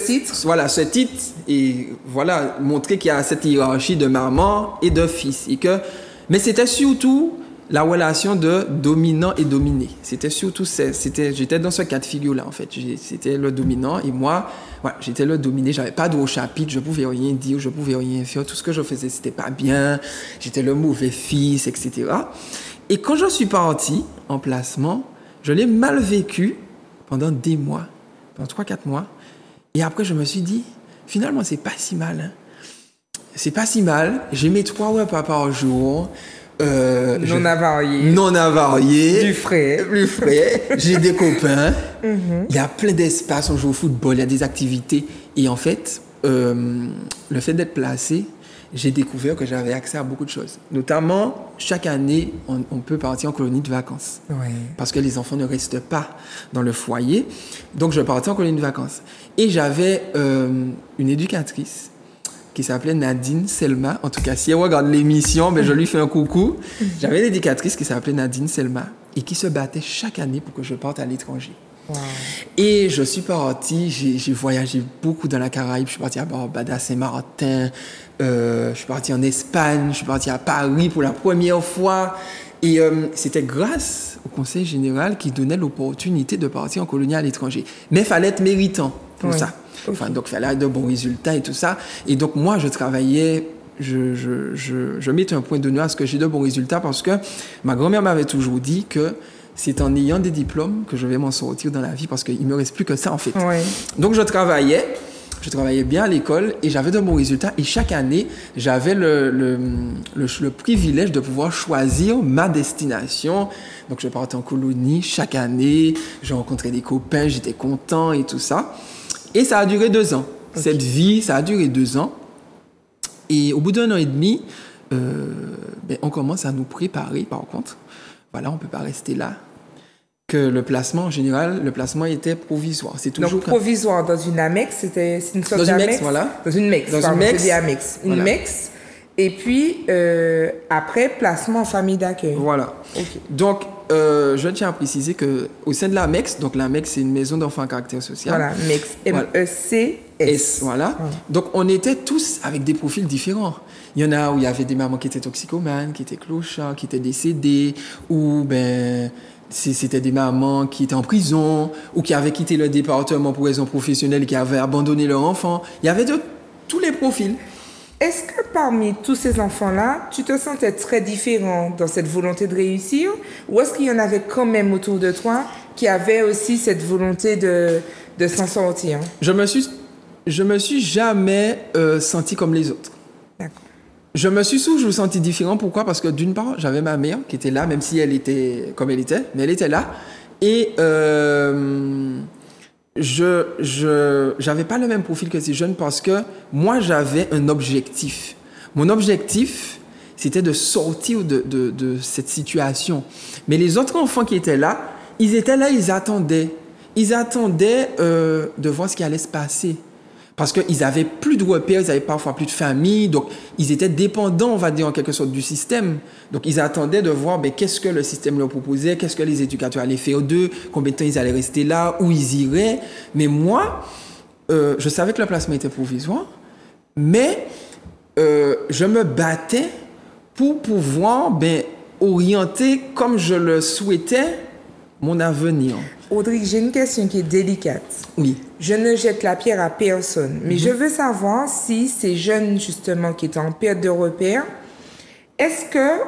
titre. Voilà, ce titre. Et voilà, montrer qu'il y a cette hiérarchie de maman et de fils. Mais c'était surtout la relation de dominant et dominé. C'était surtout j'étais dans ce cas de figure-là, en fait. C'était le dominant et moi, voilà, j'étais le dominé. J'avais pas de haut chapitre, je pouvais rien dire, je pouvais rien faire. Tout ce que je faisais, c'était pas bien. J'étais le mauvais fils, etc. Et quand je suis parti en placement, je l'ai mal vécu pendant des mois, pendant 3-4 mois. Et après, je me suis dit, finalement, c'est pas si mal. Hein. C'est pas si mal. J'ai mes 3 repas par jour. Non avarié. Non avarié. Du frais. Plus frais. J'ai des copains. Il y a plein d'espace. On joue au football, il y a des activités. Et en fait, le fait d'être placé, j'ai découvert que j'avais accès à beaucoup de choses. Notamment, chaque année, on peut partir en colonie de vacances. Ouais. Parce que les enfants ne restent pas dans le foyer. Donc, je partais en colonie de vacances. Et j'avais une éducatrice qui s'appelait Nadine Selma. En tout cas, si elle regarde l'émission, ben, je lui fais un coucou. J'avais une éducatrice qui s'appelait Nadine Selma et qui se battait chaque année pour que je parte à l'étranger. Wow. Et je suis parti, j'ai voyagé beaucoup dans la Caraïbe. Je suis parti à Barbada, Saint-Martin, je suis parti en Espagne, je suis parti à Paris pour la première fois. Et c'était grâce au Conseil général qui donnait l'opportunité de partir en colonie à l'étranger. Mais il fallait être méritant pour ça. Enfin, donc il fallait avoir de bons résultats et tout ça. Et donc moi, je travaillais, je mettais un point d'honneur à ce que j'ai de bons résultats parce que ma grand-mère m'avait toujours dit que c'est en ayant des diplômes que je vais m'en sortir dans la vie parce qu'il ne me reste plus que ça en fait. Ouais. Donc je travaillais bien à l'école et j'avais de bons résultats et chaque année, j'avais le privilège de pouvoir choisir ma destination. Donc je partais en colonie chaque année, je rencontrais des copains, j'étais content et tout ça. Et ça a duré 2 ans. Okay. Cette vie, ça a duré 2 ans. Et au bout d'1 an et demi, on commence à nous préparer par contre. Voilà, on ne peut pas rester là. Que le placement, en général, le placement était provisoire. C'est toujours donc, provisoire dans une Amex, c'est une sorte d'Amex. Dans une Mex, voilà. Dans une Mex, dans une Mex. Une voilà. Mex. Et puis, après, placement en famille d'accueil. Voilà. Okay. Donc, je tiens à préciser qu'au sein de la MEX, donc la MEX, c'est une maison d'enfants à caractère social. Voilà, MEX, M-E-C-S. Voilà. Donc, on était tous avec des profils différents. Il y en a où il y avait des mamans qui étaient toxicomanes, qui étaient clochards, qui étaient décédées, ou c'était des mamans qui étaient en prison, ou qui avaient quitté le département pour raisons professionnelles, qui avaient abandonné leur enfant. Il y avait de tous les profils. Est-ce que parmi tous ces enfants-là, tu te sentais très différent dans cette volonté de réussir, ou est-ce qu'il y en avait quand même autour de toi qui avaient aussi cette volonté de s'en sortir? Je me suis jamais senti comme les autres. D'accord. Je me suis toujours senti différent. Pourquoi? Parce que d'une part, j'avais ma mère qui était là, même si elle était comme elle était, mais elle était là. Et j'avais pas le même profil que ces jeunes parce que moi, j'avais un objectif. Mon objectif, c'était de sortir de cette situation. Mais les autres enfants qui étaient là, ils attendaient. Ils attendaient de voir ce qui allait se passer. Parce qu'ils avaient plus de repères, ils avaient parfois plus de famille, donc ils étaient dépendants, on va dire, en quelque sorte, du système. Donc ils attendaient de voir qu'est-ce que le système leur proposait, qu'est-ce que les éducateurs allaient faire d'eux, combien de temps ils allaient rester là, où ils iraient. Mais moi, je savais que le placement était provisoire, mais je me battais pour pouvoir orienter comme je le souhaitais mon avenir. Audrey, j'ai une question qui est délicate. Oui. Je ne jette la pierre à personne, mais je veux savoir si ces jeunes, justement, qui étaient en perte de repère, est-ce que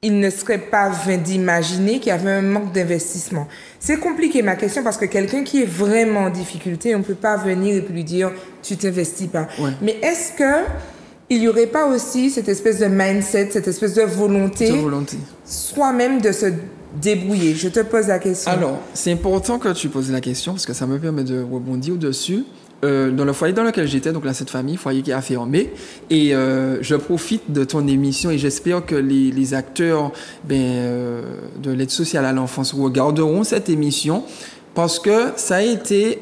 il ne serait pas vain d'imaginer qu'il y avait un manque d'investissement? C'est compliqué ma question parce que quelqu'un qui est vraiment en difficulté, on ne peut pas venir et puis lui dire « tu t'investis pas Ouais. ». Mais est-ce que il n'y aurait pas aussi cette espèce de mindset, cette espèce de volonté, soi-même de se débrouiller? Je te pose la question. Alors, c'est important que tu poses la question parce que ça me permet de rebondir au-dessus. Dans le foyer dans lequel j'étais, donc là, cette famille, foyer qui a fermé, et je profite de ton émission et j'espère que les acteurs de l'aide sociale à l'enfance regarderont cette émission parce que ça a été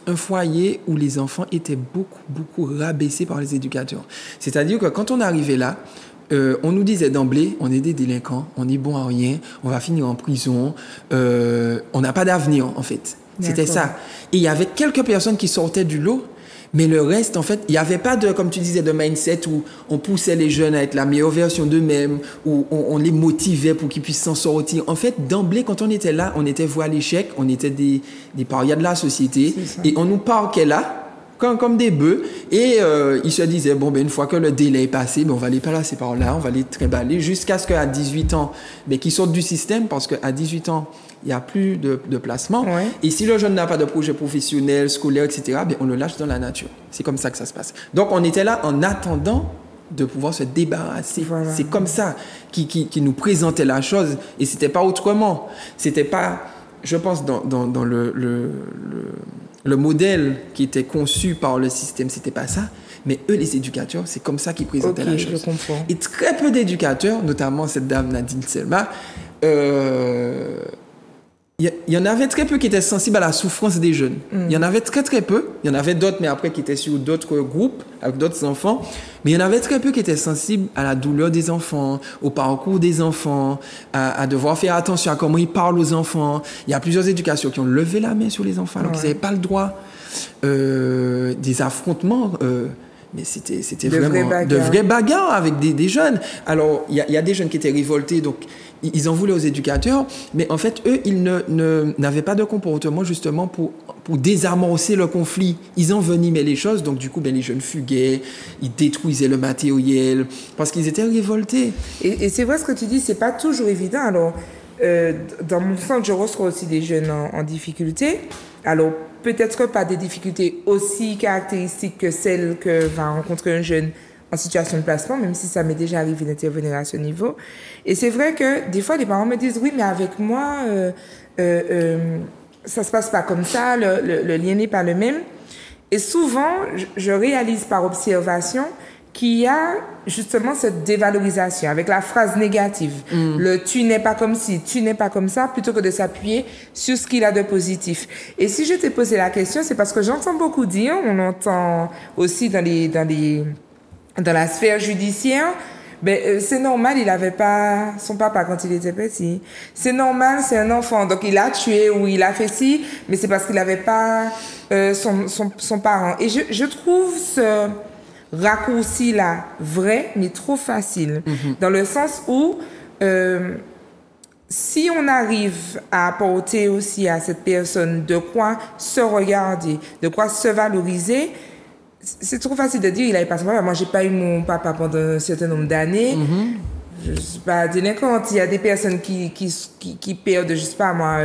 un foyer où les enfants étaient beaucoup rabaissés par les éducateurs. C'est-à-dire que quand on arrivait là, on nous disait d'emblée, on est des délinquants, on est bon à rien, on va finir en prison, on n'a pas d'avenir en fait. C'était ça. Et il y avait quelques personnes qui sortaient du lot, mais le reste, en fait, il n'y avait pas de, comme tu disais, de mindset où on poussait les jeunes à être la meilleure version d'eux-mêmes, où on les motivait pour qu'ils puissent s'en sortir. En fait, d'emblée, quand on était là, on était voué à l'échec, on était des parias de la société, et on nous parquait là, comme des bœufs, et ils se disaient, une fois que le délai est passé, on va les placer par là, on va les trimballer jusqu'à ce qu'à 18 ans, qu'ils sortent du système, parce qu'à 18 ans, il n'y a plus de placement. Ouais. Et si le jeune n'a pas de projet professionnel, scolaire, etc., on le lâche dans la nature. C'est comme ça que ça se passe. Donc, on était là en attendant de pouvoir se débarrasser. Voilà. C'est comme ça qui nous présentait la chose, et c'était pas autrement. C'était pas, je pense, dans le modèle qui était conçu par le système, c'était pas ça. Mais eux, les éducateurs, c'est comme ça qu'ils présentaient la chose. Je comprends. Et très peu d'éducateurs, notamment cette dame Nadine Selma, il y en avait très peu qui étaient sensibles à la souffrance des jeunes. Il y en avait très peu. Il y en avait d'autres, mais après qui étaient sur d'autres groupes, avec d'autres enfants. Mais il y en avait très peu qui étaient sensibles à la douleur des enfants, au parcours des enfants, à devoir faire attention à comment ils parlent aux enfants. Il y a plusieurs éducations qui ont levé la main sur les enfants alors qu'ils n'avaient pas le droit. Des affrontements... mais c'était vraiment de vraies bagarres avec des jeunes. Alors, il y a des jeunes qui étaient révoltés, donc ils en voulaient aux éducateurs, mais en fait, eux, ils n'avaient pas de comportement justement pour désamorcer le conflit. Ils envenimaient les choses, donc du coup, les jeunes fuguaient, ils détruisaient le matériel, parce qu'ils étaient révoltés. Et c'est vrai ce que tu dis, c'est pas toujours évident. Alors, dans mon centre, je reçois aussi des jeunes en difficulté. Alors, peut-être pas des difficultés aussi caractéristiques que celles que va rencontrer un jeune en situation de placement, même si ça m'est déjà arrivé d'intervenir à ce niveau. Et c'est vrai que des fois, les parents me disent « Oui, mais avec moi, ça se passe pas comme ça, le lien n'est pas le même. » Et souvent, je réalise par observation qu'il y a justement cette dévalorisation avec la phrase négative. Le « tu n'es pas comme ci, tu n'es pas comme ça », plutôt que de s'appuyer sur ce qu'il a de positif. Et si je t'ai posé la question, c'est parce que j'entends beaucoup dire, on entend aussi dans la sphère judiciaire, c'est normal, il avait pas son papa quand il était petit. C'est normal, c'est un enfant. Donc, il a tué ou il a fait ci, mais c'est parce qu'il avait pas son parent. Et je trouve ce raccourci-là vrai, mais trop facile. Dans le sens où, si on arrive à apporter aussi à cette personne de quoi se regarder, de quoi se valoriser, c'est trop facile de dire il avait pas son papa. Moi, j'ai pas eu mon papa pendant un certain nombre d'années. Je suis pas délinquante. Il y a des personnes qui perdent, je sais pas moi,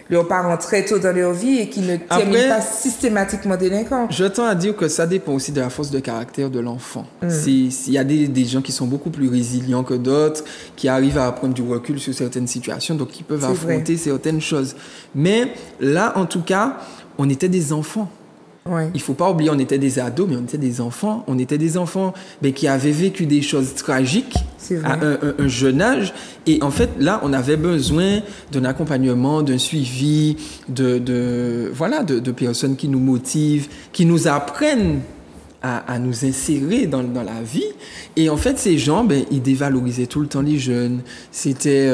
leurs parents très tôt dans leur vie et qui ne terminent pas systématiquement délinquants. Je tends à dire que ça dépend aussi de la force de caractère de l'enfant. S'il y a des gens qui sont beaucoup plus résilients que d'autres, qui arrivent à prendre du recul sur certaines situations, donc qui peuvent affronter certaines choses. Mais là, en tout cas, on était des enfants. Ouais. Il faut pas oublier, on était des ados, mais on était des enfants. On était des enfants qui avaient vécu des choses tragiques à un jeune âge. Et en fait, là, on avait besoin d'un accompagnement, d'un suivi, de personnes qui nous motivent, qui nous apprennent à nous insérer dans la vie. Et en fait, ces gens, ils dévalorisaient tout le temps les jeunes. C'était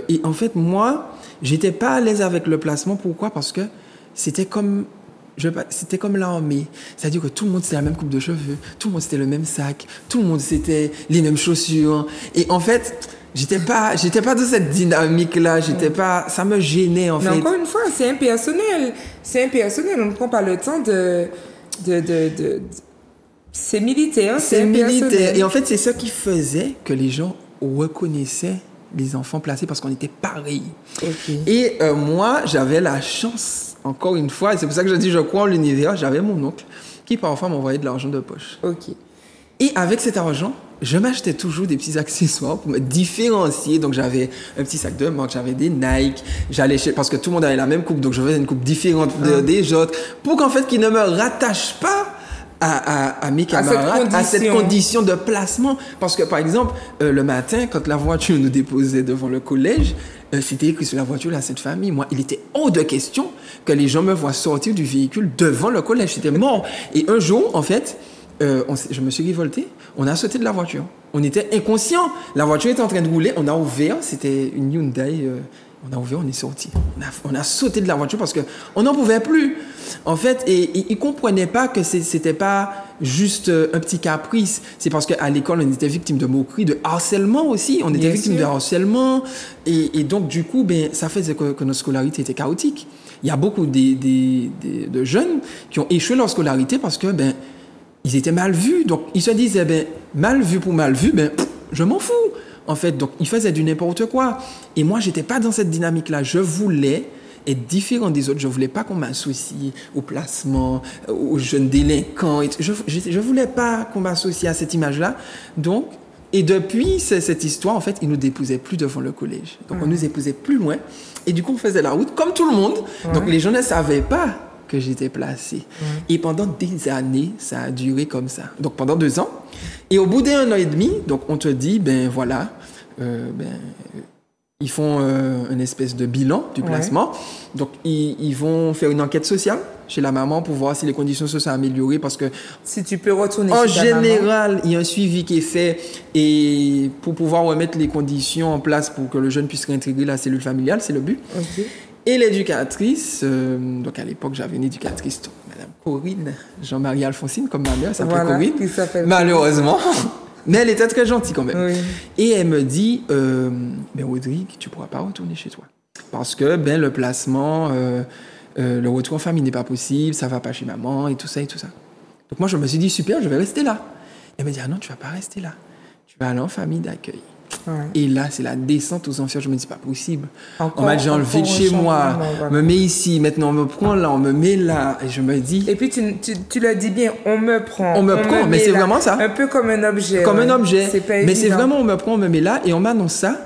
et en fait, moi, j'étais pas à l'aise avec le placement. Pourquoi? Parce que c'était comme l'armée. C'est-à-dire que tout le monde c'était la même coupe de cheveux, tout le monde c'était le même sac, tout le monde c'était les mêmes chaussures. Et en fait, j'étais pas dans cette dynamique-là, ça me gênait en fait. Mais encore une fois, c'est impersonnel. On ne prend pas le temps c'est militaire, c'est impersonnel. Et en fait, c'est ça qui faisait que les gens reconnaissaient les enfants placés parce qu'on était pareils. Okay. Et moi, j'avais la chance, encore une fois, et c'est pour ça que je dis je crois en l'univers, j'avais mon oncle qui parfois m'envoyait de l'argent de poche. Okay. Et avec cet argent, je m'achetais toujours des petits accessoires pour me différencier. Donc j'avais un petit sac de marque, j'avais des Nike, parce que tout le monde avait la même coupe, donc je faisais une coupe différente des autres, pour qu'en fait, qu'ils ne me rattachent pas à mes camarades, à cette condition de placement. Parce que, par exemple, le matin, quand la voiture nous déposait devant le collège, c'était écrit sur la voiture, là, cette famille. Moi, il était hors de question que les gens me voient sortir du véhicule devant le collège. C'était mort. Et un jour, en fait, je me suis révolté. On a sauté de la voiture. On était inconscients. La voiture était en train de rouler. On a ouvert. C'était une Hyundai. On a ouvert, on est sorti. On a sauté de la voiture parce qu'on n'en pouvait plus. En fait, et ils ne comprenaient pas que c'était pas juste un petit caprice. C'est parce qu'à l'école, on était victime de moqueries, de harcèlement aussi. On était victime de harcèlement. Et donc, du coup, ça faisait que notre scolarité était chaotique. Il y a beaucoup de jeunes qui ont échoué leur scolarité parce que, ils étaient mal vus. Donc, ils se disaient, mal vu pour mal vu, je m'en fous. En fait, donc, ils faisaient du n'importe quoi. Et moi, j'étais pas dans cette dynamique-là. Je voulais être différent des autres. Je voulais pas qu'on m'associe au placement, aux jeunes délinquants. Je voulais pas qu'on m'associe à cette image-là. Donc, et depuis cette histoire, en fait, ils nous déposaient plus devant le collège. Donc, on nous déposait plus loin. Et du coup, on faisait la route comme tout le monde. Donc, les gens ne savaient pas que j'étais placé. Et pendant des années, ça a duré comme ça. Donc, pendant 2 ans. Et au bout d'1 an et demi, donc, on te dit, ils font une espèce de bilan du placement. Donc, ils vont faire une enquête sociale chez la maman pour voir si les conditions se sont améliorées parce que... Si tu peux retourner en chez ta général, maman. il y a un suivi qui est fait et pour pouvoir remettre les conditions en place pour que le jeune puisse réintégrer la cellule familiale, c'est le but. Okay. Et l'éducatrice, donc à l'époque, j'avais une éducatrice, Madame Corinne, Jean-Marie Alphonsine, comme ma mère, s'appelait Corinne, qui s'appelle malheureusement. Mais elle était très gentille quand même. Oui. Et elle me dit, Rodrigue, tu pourras pas retourner chez toi. Parce que le placement, le retour en famille n'est pas possible, ça va pas chez maman et tout ça et tout ça. Donc moi, je me suis dit, super, je vais rester là. Elle me dit, ah non, tu vas pas rester là. Tu vas aller en famille d'accueil. Ouais. Et là, c'est la descente aux enfers. Je me dis, c'est pas possible. On m'a déjà enlevé de chez moi, me met ici, maintenant on me prend là, on me met là. Et je me dis... Et puis tu le dis bien, on me prend. On me prend, mais c'est là. Vraiment ça. Un peu comme un objet. Comme un objet. C'est pas mais évident. c'est vraiment, on me prend, on me met là, et on m'annonce ça.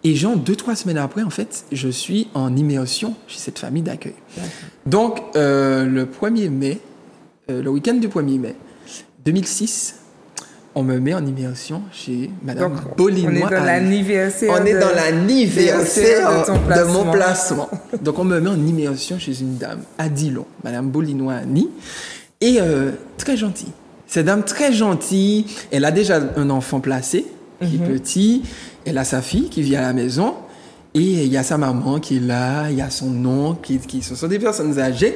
Et genre, 2-3 semaines après, en fait, je suis en immersion chez cette famille d'accueil. Donc, le 1er mai, le week-end du 1er mai 2006, on me met en immersion chez Madame Bolinois. On est dans l'anniversaire. On est dans l'anniversaire de mon placement. Donc, on me met en immersion chez une dame à Dillon, Madame Bolinois Annie, et très gentille. Cette dame très gentille, elle a déjà un enfant placé. qui est petit. Elle a sa fille qui vit à la maison. Et il y a sa maman qui est là, il y a son oncle, ce sont des personnes âgées.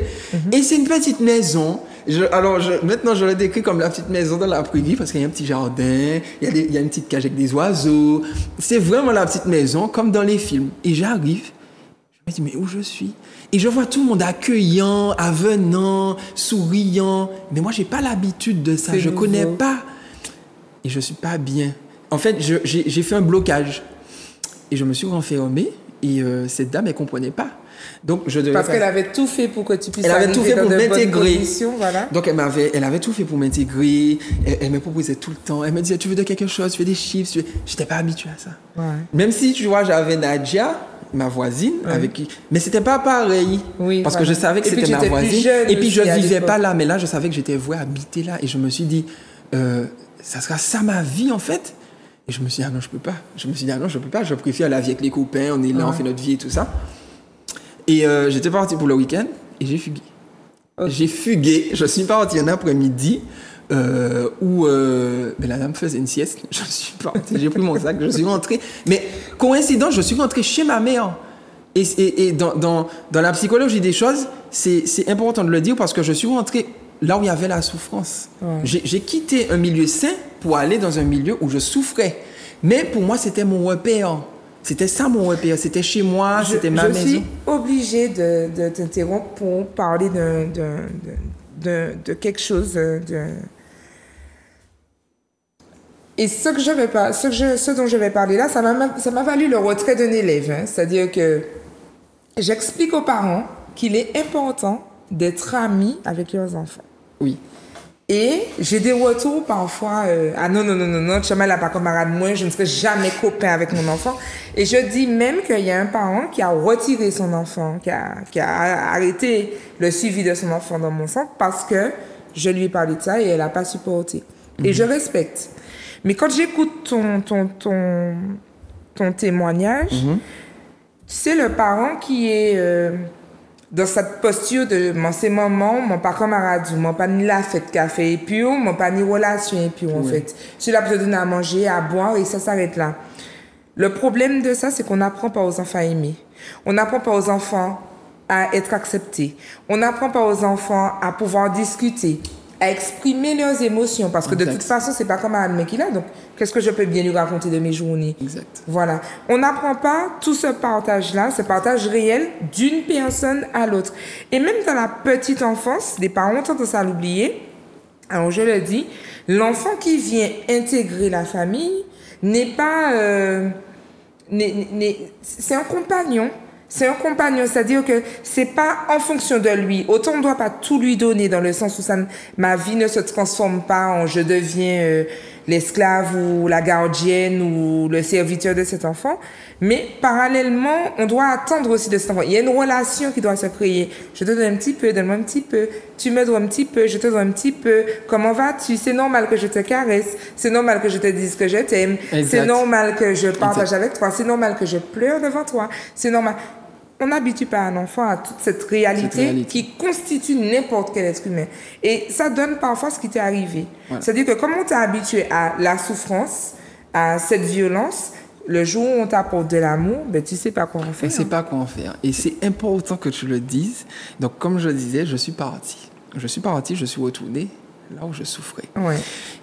Et c'est une petite maison. Maintenant, je le décris comme la petite maison dans la prairie parce qu'il y a un petit jardin, il y a une petite cage avec des oiseaux. C'est vraiment la petite maison, comme dans les films. Et j'arrive, je me dis, mais où je suis? Et je vois tout le monde accueillant, avenant, souriant. Mais moi, j'ai pas l'habitude de ça, je connais pas. Et je suis pas bien. En fait, j'ai fait un blocage. Et je me suis renfermé et cette dame, elle comprenait pas. Donc, parce qu'elle avait tout fait pour que tu puisses arriver dans de bonnes conditions, voilà. Donc, elle avait tout fait pour m'intégrer. Elle me proposait tout le temps. Elle me disait, tu veux de quelque chose, tu veux des chips. J'étais pas habitué à ça. Ouais. Même si, tu vois, j'avais Nadia, ma voisine, avec qui... Mais c'était pas pareil. Oui, parce que je savais que c'était ma voisine. Et puis, je vivais pas là. Mais là, je savais que j'étais vouée à habiter là. Et je me suis dit, ça sera ça ma vie, en fait. Et je me suis dit, ah non, je peux pas. Je préfère la vie avec les copains, on est là, on fait notre vie et tout ça. Et j'étais parti pour le week-end et j'ai fugué. Okay. Je suis parti un après-midi où la dame faisait une sieste. Je suis parti, j'ai pris mon sac, je suis rentré. Mais coïncidence, je suis rentré chez ma mère. Et dans la psychologie des choses, c'est important de le dire parce que je suis rentré là où il y avait la souffrance. Ouais. J'ai quitté un milieu sain pour aller dans un milieu où je souffrais. Mais pour moi, c'était mon repère. C'était ça mon repère. C'était chez moi, c'était ma maison. Je suis obligée de t'interrompre pour parler de quelque chose. Et ce dont je vais parler là, ça m'a valu le retrait d'un élève. Hein. C'est-à-dire que j'explique aux parents qu'il est important d'être amis avec leurs enfants. Oui. Et j'ai des retours parfois, non, Chama n'a pas camarade moi, je ne serai jamais copain avec mon enfant. Et je dis même qu'il y a un parent qui a retiré son enfant, qui a arrêté le suivi de son enfant dans mon centre parce que je lui ai parlé de ça et elle n'a pas supporté. Et je respecte. Mais quand j'écoute ton témoignage, tu sais, le parent qui est... dans cette posture de c'est maman, mon pas camarade, mon pas ni la fête café et puis mon pas ni relation et puis en fait. Je l'ai besoin de donner à manger, à boire et ça s'arrête là. Le problème de ça, c'est qu'on n'apprend pas aux enfants à aimer. On n'apprend pas aux enfants à être acceptés. On n'apprend pas aux enfants à pouvoir discuter, à exprimer leurs émotions parce que de toute façon, c'est pas comme un mec qui l'a. Donc, qu'est-ce que je peux bien lui raconter de mes journées? Exact. Voilà. On n'apprend pas tout ce partage-là, ce partage réel d'une personne à l'autre. Et même dans la petite enfance, les parents ont tendance à l'oublier. Alors, je le dis, l'enfant qui vient intégrer la famille n'est pas... c'est un compagnon. C'est un compagnon, c'est-à-dire que c'est pas en fonction de lui. Autant on ne doit pas tout lui donner dans le sens où ma vie ne se transforme pas en je deviens l'esclave ou la gardienne ou le serviteur de cet enfant. Mais parallèlement, on doit attendre aussi de cet enfant. Il y a une relation qui doit se créer. Je te donne un petit peu, donne-moi un petit peu. Tu me dois un petit peu, je te dois un petit peu. Comment vas-tu? C'est normal que je te caresse. C'est normal que je te dise que je t'aime. C'est normal que je partage avec toi. C'est normal que je pleure devant toi. C'est normal. On n'habitue pas un enfant à toute cette réalité qui constitue n'importe quel être humain. Et ça donne parfois ce qui t'est arrivé. Voilà. C'est-à-dire que comme on t'a habitué à la souffrance, à cette violence, le jour où on t'apporte de l'amour, ben, tu ne sais pas quoi en faire. On ne sait pas quoi en faire. Et c'est important que tu le dises. Donc, comme je le disais, je suis partie. Je suis retournée là où je souffrais. Ouais.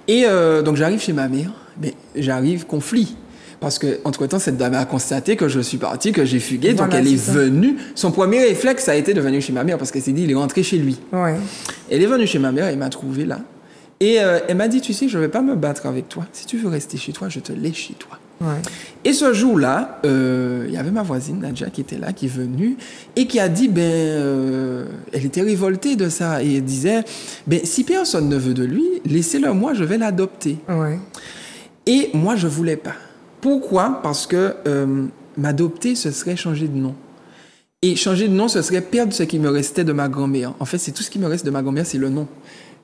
Et donc, j'arrive chez ma mère. Mais j'arrive conflit. Parce qu'entre-temps, cette dame a constaté que je suis partie, que j'ai fugué. Voilà, donc, elle est venue. Son premier réflexe, ça a été de venir chez ma mère parce qu'elle s'est dit, il est rentré chez lui. Ouais. Elle est venue chez ma mère, elle m'a trouvée là. Et elle m'a dit, tu sais, je ne vais pas me battre avec toi. Si tu veux rester chez toi, je te laisse chez toi. Ouais. Et ce jour-là, il y avait ma voisine, Nadia, qui était là, qui est venue et qui a dit, elle était révoltée de ça. Et elle disait, si personne ne veut de lui, laissez-le moi, je vais l'adopter. Ouais. Et moi, je ne voulais pas. Pourquoi? Parce que m'adopter, ce serait changer de nom. Et changer de nom, ce serait perdre ce qui me restait de ma grand-mère. En fait, c'est tout ce qui me reste de ma grand-mère, c'est le nom.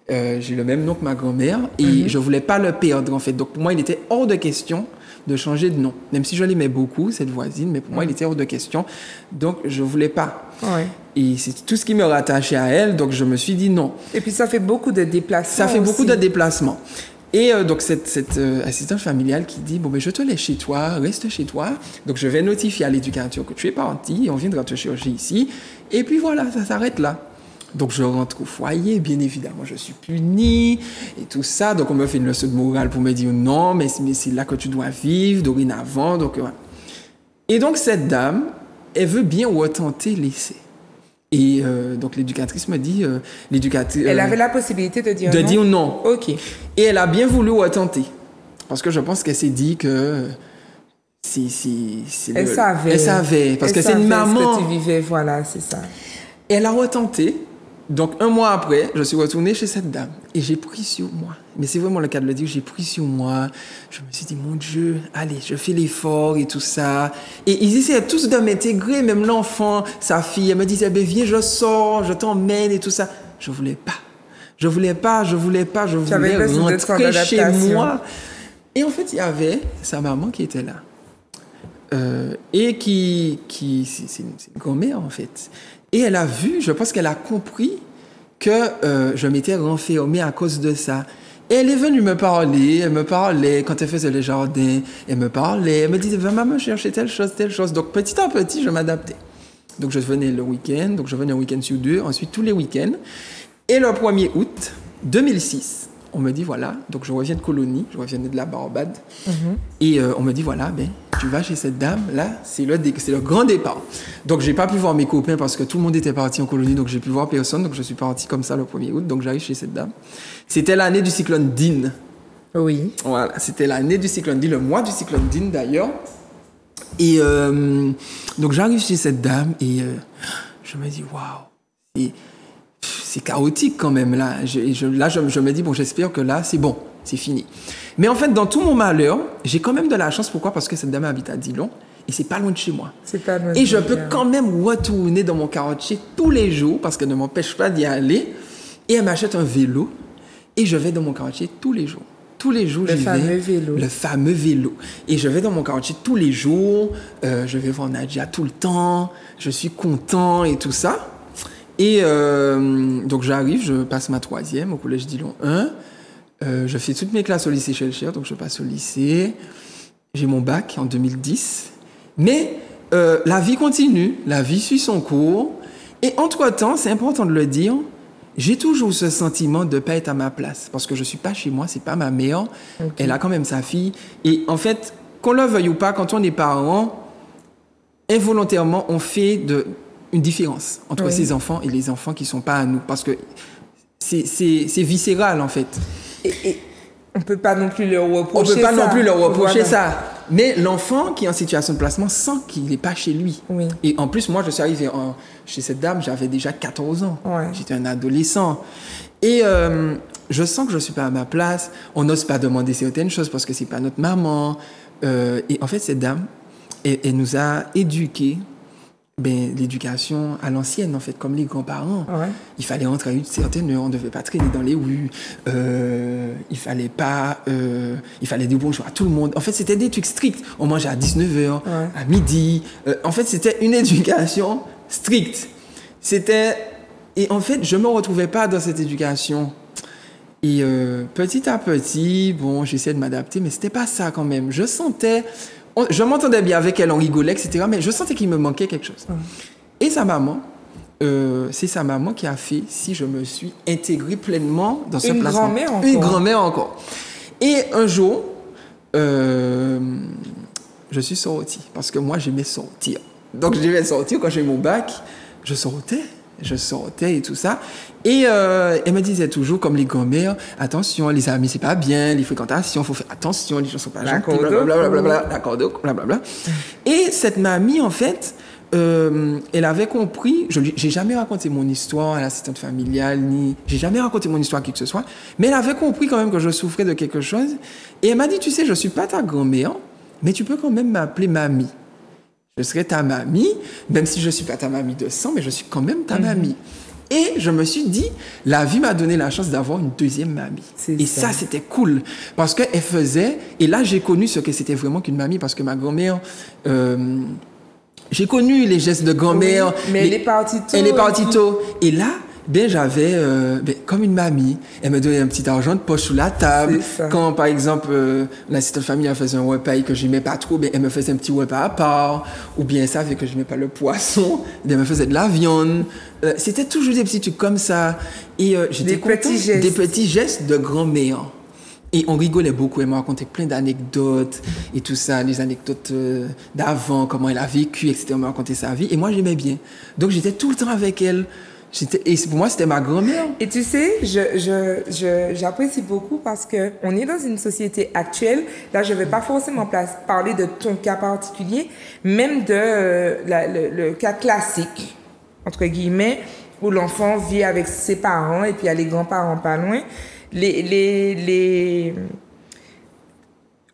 J'ai le même nom que ma grand-mère et je ne voulais pas le perdre, en fait. Donc, pour moi, il était hors de question de changer de nom. Même si je l'aimais beaucoup, cette voisine, mais pour moi, il était hors de question. Donc, je ne voulais pas. Ouais. Et c'est tout ce qui me rattachait à elle, donc je me suis dit non. Et puis, ça fait beaucoup de déplacements. Ça fait beaucoup de déplacements. Et donc, cette assistante familiale qui dit, bon, ben, je te laisse chez toi, reste chez toi. Donc, je vais notifier à l'éducateur que tu es parti, on viendra te chercher ici. Et puis voilà, ça s'arrête là. Donc, je rentre au foyer, bien évidemment, je suis punie et tout ça. Donc, on me fait une leçon de morale pour me dire, non, mais c'est là que tu dois vivre, dorénavant. Donc, voilà. Et donc, cette dame, elle veut bien retenter l'essai. Et donc, l'éducatrice me dit... elle avait la possibilité de dire non? De dire non. OK. Et elle a bien voulu retenter. Parce que je pense qu'elle s'est dit que... Elle savait. Elle savait. Parce que c'est une maman. Ce que tu vivais, voilà, c'est ça. Et elle a retenté. Donc, un mois après, je suis retourné chez cette dame. Et j'ai pris sur moi. Mais c'est vraiment le cas de le dire. J'ai pris sur moi. Je me suis dit, mon Dieu, allez, je fais l'effort et tout ça. Et ils essayaient tous de m'intégrer, même l'enfant, sa fille. Elle me disait, ben, viens, je sors, je t'emmène et tout ça. Je voulais pas. Je voulais rentrer chez moi. Et en fait, il y avait sa maman qui était là. Et c'est une grand-mère, en fait. Et elle a vu, je pense qu'elle a compris que je m'étais renfermée à cause de ça. Et elle est venue me parler, elle me parlait quand elle faisait le jardin, elle me disait, va maman chercher telle chose. Donc petit à petit, je m'adaptais. Donc je venais le week-end, donc je venais un week-end sur 2, ensuite tous les week-ends. Et le 1er août 2006, on me dit, voilà, donc je reviens de colonie, je reviens de la Barbade. Et on me dit, voilà, ben, tu vas chez cette dame, là, c'est le grand départ. Donc, j'ai pas pu voir mes copains parce que tout le monde était parti en colonie, donc j'ai pu voir personne. Donc, je suis parti comme ça le 1er août. Donc, j'arrive chez cette dame. C'était l'année du cyclone Dean. Oui. Voilà, c'était l'année du cyclone Dean, le mois du cyclone Dean d'ailleurs. Et donc, j'arrive chez cette dame et je me dis, waouh, c'est chaotique quand même là. Je me dis, bon, j'espère que là, c'est bon, c'est fini. Mais en fait, dans tout mon malheur, j'ai quand même de la chance. Pourquoi? Parce que cette dame habite à Dillon et c'est pas loin de chez moi. C'est pas loin. Et je peux quand même retourner dans mon quartier tous les jours parce qu'elle ne m'empêche pas d'y aller. Et elle m'achète un vélo et je vais dans mon quartier tous les jours. Tous les jours, j'y vais. Le fameux vélo. Et je vais dans mon quartier tous les jours. Je vais voir Nadia tout le temps. Je suis content et tout ça. Et donc, j'arrive, je passe ma 3e au collège Dillon 1. Je fais toutes mes classes au lycée Schellcher, donc je passe au lycée. J'ai mon bac en 2010. Mais la vie continue, la vie suit son cours. Et entre-temps, c'est important de le dire, j'ai toujours ce sentiment de ne pas être à ma place. Parce que je ne suis pas chez moi, ce n'est pas ma mère. Okay. Elle a quand même sa fille. Et en fait, qu'on le veuille ou pas, quand on est parent, involontairement, on fait une différence entre ses enfants et les enfants qui ne sont pas à nous. Parce que c'est viscéral, en fait. Et on ne peut pas non plus leur reprocher ça. Mais l'enfant qui est en situation de placement sent qu'il n'est pas chez lui. Oui. Et en plus, moi, je suis arrivé chez cette dame, j'avais déjà 14 ans. Ouais. J'étais un adolescent. Et je sens que je ne suis pas à ma place. On n'ose pas demander certaines choses parce que ce n'est pas notre maman. Et en fait, cette dame, elle nous a éduqués. L'éducation à l'ancienne, en fait, comme les grands-parents. Ouais. Il fallait rentrer à une certaine heure, on ne devait pas traîner dans les rues, il fallait dire bonjour à tout le monde. En fait, c'était des trucs stricts. On mangeait à 19h, à midi. En fait, c'était une éducation stricte. Et en fait, je ne me retrouvais pas dans cette éducation. Et petit à petit, j'essayais de m'adapter, mais ce n'était pas ça quand même. Je m'entendais bien avec elle, on rigolait, etc. Mais je sentais qu'il me manquait quelque chose. Et sa maman, c'est sa maman qui a fait si je me suis intégrée pleinement dans ce placement. Une grand-mère encore. Et un jour, je suis sortie. Parce que moi, j'aimais sortir. Donc, j'aimais sortir. Quand j'ai eu mon bac, je sortais et tout ça. Et elle me disait toujours, comme les grand-mères, attention, les amis, c'est pas bien, les fréquentations, faut faire attention, les gens sont pas gentils, blablabla. Et cette mamie, en fait, elle avait compris, j'ai jamais raconté mon histoire à l'assistante familiale, j'ai jamais raconté mon histoire à qui que ce soit, mais elle avait compris quand même que je souffrais de quelque chose. Et elle m'a dit, tu sais, je suis pas ta grand-mère, mais tu peux quand même m'appeler mamie. Je serai ta mamie, même si je ne suis pas ta mamie de sang, mais je suis quand même ta mamie. Et je me suis dit, la vie m'a donné la chance d'avoir une deuxième mamie. Et ça, c'était cool. Parce qu'elle faisait... Et là, j'ai connu ce que c'était vraiment qu'une mamie. Parce que ma grand-mère... j'ai connu les gestes de grand-mère. Oui, mais elle est partie tôt. Et là, ben j'avais comme une mamie. Elle me donnait un petit argent de poche sous la table. Quand, par exemple, l'assistante familiale faisait un repas et que je n'aimais pas trop, ben, elle me faisait un petit repas à part. Ou bien elle savait que je n'aimais pas le poisson, ben, elle me faisait de la viande. C'était toujours des petits trucs comme ça. Et j'étais contente. Des petits gestes de grand-mère. Et on rigolait beaucoup. Elle me racontait plein d'anecdotes et tout ça, les anecdotes d'avant, comment elle a vécu, etc. Elle me racontait sa vie. Et moi, j'aimais bien. Donc, j'étais tout le temps avec elle. Et pour moi, c'était ma grand-mère. Et tu sais, j'apprécie beaucoup parce que on est dans une société actuelle. Là, je vais pas forcément parler de ton cas particulier, même de le cas classique, entre guillemets, où l'enfant vit avec ses parents et puis il y a les grands-parents pas loin.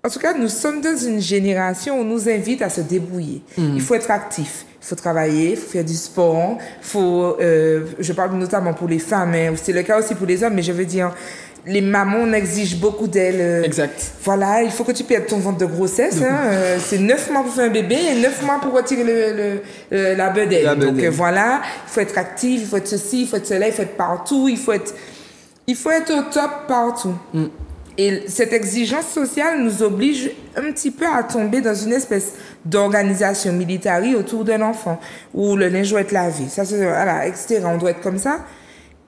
En tout cas, nous sommes dans une génération où on nous invite à se débrouiller. Il faut être actif. Il faut travailler, il faut faire du sport, je parle notamment pour les femmes, hein, c'est le cas aussi pour les hommes, mais je veux dire, les mamans, on exige beaucoup d'elles. Exact. Voilà, il faut que tu perdes ton ventre de grossesse. C'est 9 mois pour faire un bébé et 9 mois pour retirer la bedaine. Donc voilà, il faut être actif, il faut être ceci, il faut être cela, il faut être partout, il faut être au top partout. Et cette exigence sociale nous oblige un petit peu à tomber dans une espèce d'organisation militaire autour de l'enfant, où le linge doit être lavé, ça, voilà, etc. On doit être comme ça.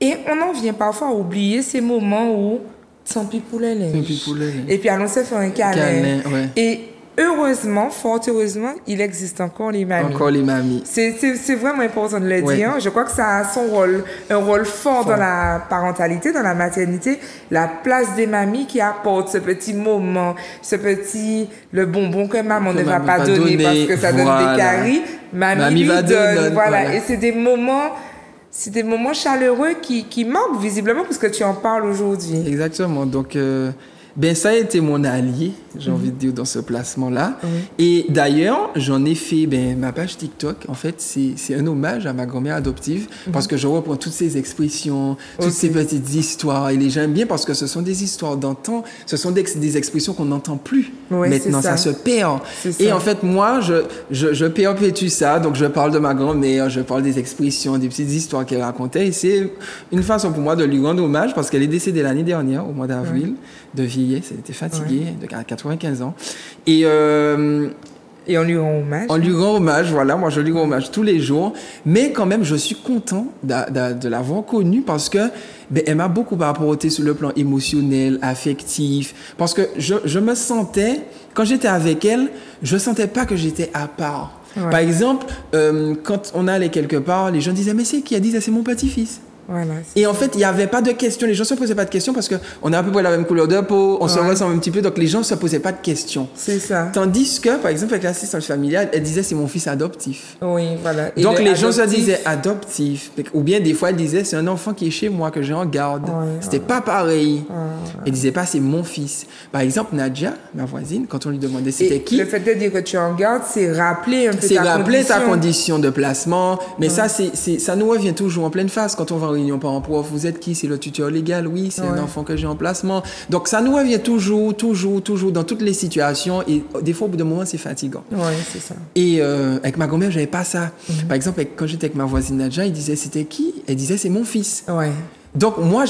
Et on en vient parfois à oublier ces moments où, tant pis pour le linge. Et puis allons se faire un câlin. Ouais. Et heureusement, fort heureusement, il existe encore les mamies. C'est vraiment important de le dire. Je crois que ça a son rôle, un rôle fort dans la parentalité, dans la maternité. La place des mamies qui apportent ce petit moment, le bonbon que maman ne va pas donner parce que ça donne des caries. Mamie lui donne. Voilà. Et c'est des moments chaleureux qui manquent visiblement parce que tu en parles aujourd'hui. Exactement. Donc, ça a été mon allié, j'ai envie de dire, dans ce placement-là. Et d'ailleurs, j'en ai fait ma page TikTok. En fait, c'est un hommage à ma grand-mère adoptive parce que je reprends toutes ces expressions, toutes ces petites histoires. Et les gens aiment bien parce que ce sont des histoires d'antan. Ce sont des expressions qu'on n'entend plus. Maintenant, ça se perd. Et en fait, moi, je perpétue ça. Donc, je parle de ma grand-mère, je parle des expressions, des petites histoires qu'elle racontait. Et c'est une façon pour moi de lui rendre hommage parce qu'elle est décédée l'année dernière, au mois d'avril, de vieillesse. Elle était fatiguée, de 95 ans. Et on lui rend hommage. On lui rend hommage, voilà. Moi, je lui rends hommage tous les jours. Mais quand même, je suis content de l'avoir connue parce que elle m'a beaucoup apporté sur le plan émotionnel, affectif. Parce que je me sentais, quand j'étais avec elle, je sentais pas que j'étais à part. Par exemple, quand on allait quelque part, les gens disaient, mais c'est qui? Elle disait, c'est mon petit-fils. Voilà, et en fait, il n'y avait pas de questions. Les gens ne se posaient pas de questions parce qu'on a à peu près la même couleur de peau, on se ressemble un petit peu, donc les gens ne se posaient pas de questions. C'est ça. Tandis que, par exemple, avec l'assistante familiale, elle disait c'est mon fils adoptif. Oui, voilà. Et donc les gens se disaient adoptif. Ou bien des fois, elle disait c'est un enfant qui est chez moi, que j'ai en garde. C'était pas pareil. Elle disait pas c'est mon fils. Par exemple, Nadia, ma voisine, quand on lui demandait c'était qui. Le fait de dire que tu es en garde, c'est rappeler un peu ta condition de placement. Mais ça nous revient toujours en pleine face quand on va réunion parents-prof, vous êtes qui? C'est le tuteur légal? Oui, c'est un enfant que j'ai en placement. Donc, ça nous revient toujours dans toutes les situations et des fois, au bout d'un moment, c'est fatigant. Oui, c'est ça. Et avec ma grand-mère, j'avais pas ça. Par exemple, quand j'étais avec ma voisine Nadja, il disait c'était qui? Elle disait c'est mon fils. Donc, moi,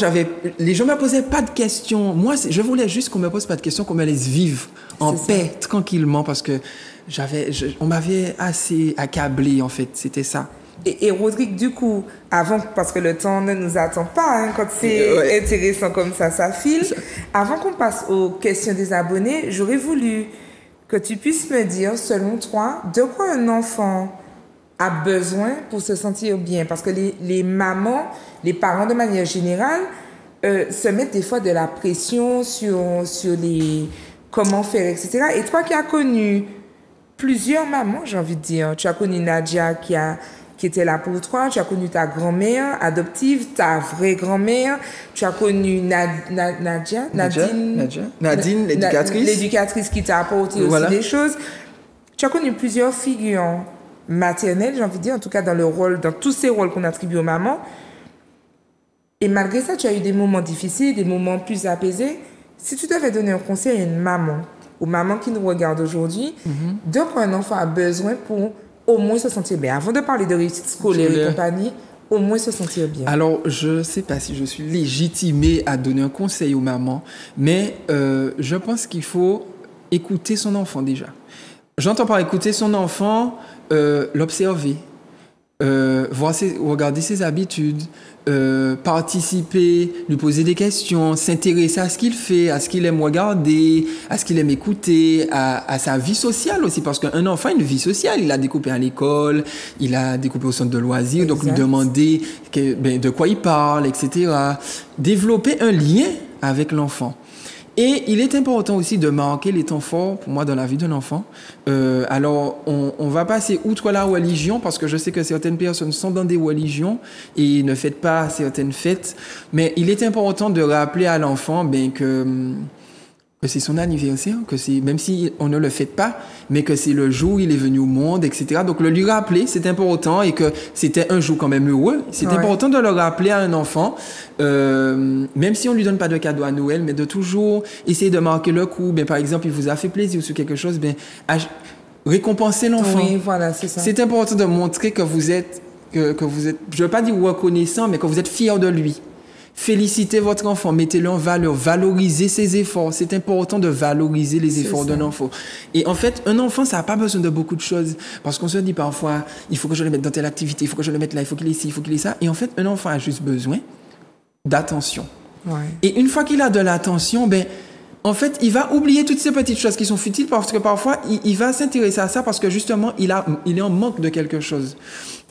les gens ne me posaient pas de questions. Moi, je voulais juste qu'on me pose pas de questions, qu'on me laisse vivre en paix, tranquillement, parce que on m'avait assez accablé, en fait. C'était ça. Et Rodrigue, du coup, avant, parce que le temps ne nous attend pas, quand c'est intéressant comme ça file. Avant qu'on passe aux questions des abonnés, j'aurais voulu que tu puisses me dire, selon toi, de quoi un enfant a besoin pour se sentir bien. Parce que les mamans, les parents de manière générale, se mettent des fois de la pression sur les comment faire, etc. Et toi qui as connu plusieurs mamans, j'ai envie de dire, tu as connu Nadia qui était là pour toi, tu as connu ta grand-mère adoptive, ta vraie grand-mère, tu as connu Nadine, l'éducatrice. L'éducatrice qui t'a apporté aussi des choses. Tu as connu plusieurs figures maternelles, j'ai envie de dire, en tout cas dans tous ces rôles qu'on attribue aux mamans. Et malgré ça, tu as eu des moments difficiles, des moments plus apaisés. Si tu devais donner un conseil à une maman, aux mamans qui nous regardent aujourd'hui, de quoi un enfant a besoin pour au moins se sentir bien. Avant de parler de réussite scolaire et compagnie, au moins se sentir bien? Alors, je ne sais pas si je suis légitimée à donner un conseil aux mamans, mais je pense qu'il faut écouter son enfant déjà. J'entends par écouter son enfant, l'observer, regarder ses habitudes, participer, lui poser des questions, s'intéresser à ce qu'il fait, à ce qu'il aime regarder, à ce qu'il aime écouter, à sa vie sociale aussi, parce qu'un enfant a une vie sociale, il a découpé à l'école, il a découpé au centre de loisirs, Exact. donc lui demander de quoi il parle, etc. Développer un lien avec l'enfant. Et il est important aussi de marquer les temps forts, pour moi, dans la vie d'un enfant. Alors, on va passer outre la religion, parce que je sais que certaines personnes sont dans des religions et ne fêtent pas certaines fêtes. Mais il est important de rappeler à l'enfant que c'est son anniversaire, que c'est, même si on ne le fête pas, mais que c'est le jour où il est venu au monde, etc. Donc, le lui rappeler, c'est important, et que c'était un jour quand même heureux. C'est important de le rappeler à un enfant, même si on lui donne pas de cadeau à Noël, mais de toujours essayer de marquer le coup. Par exemple, il vous a fait plaisir sur quelque chose, récompenser l'enfant. Oui, voilà, c'est ça. C'est important de montrer que vous êtes, je veux pas dire reconnaissant, mais que vous êtes fier de lui. Félicitez votre enfant, mettez-le en valeur, valorisez ses efforts. C'est important de valoriser les efforts d'un enfant. Et en fait, un enfant, ça n'a pas besoin de beaucoup de choses. Parce qu'on se dit parfois, il faut que je le mette dans telle activité, il faut que je le mette là, il faut qu'il ait ci, il faut qu'il ait ça. Et en fait, un enfant a juste besoin d'attention. Ouais. Et une fois qu'il a de l'attention, en fait, il va oublier toutes ces petites choses qui sont futiles, parce que parfois, il va s'intéresser à ça parce que justement, il est en manque de quelque chose.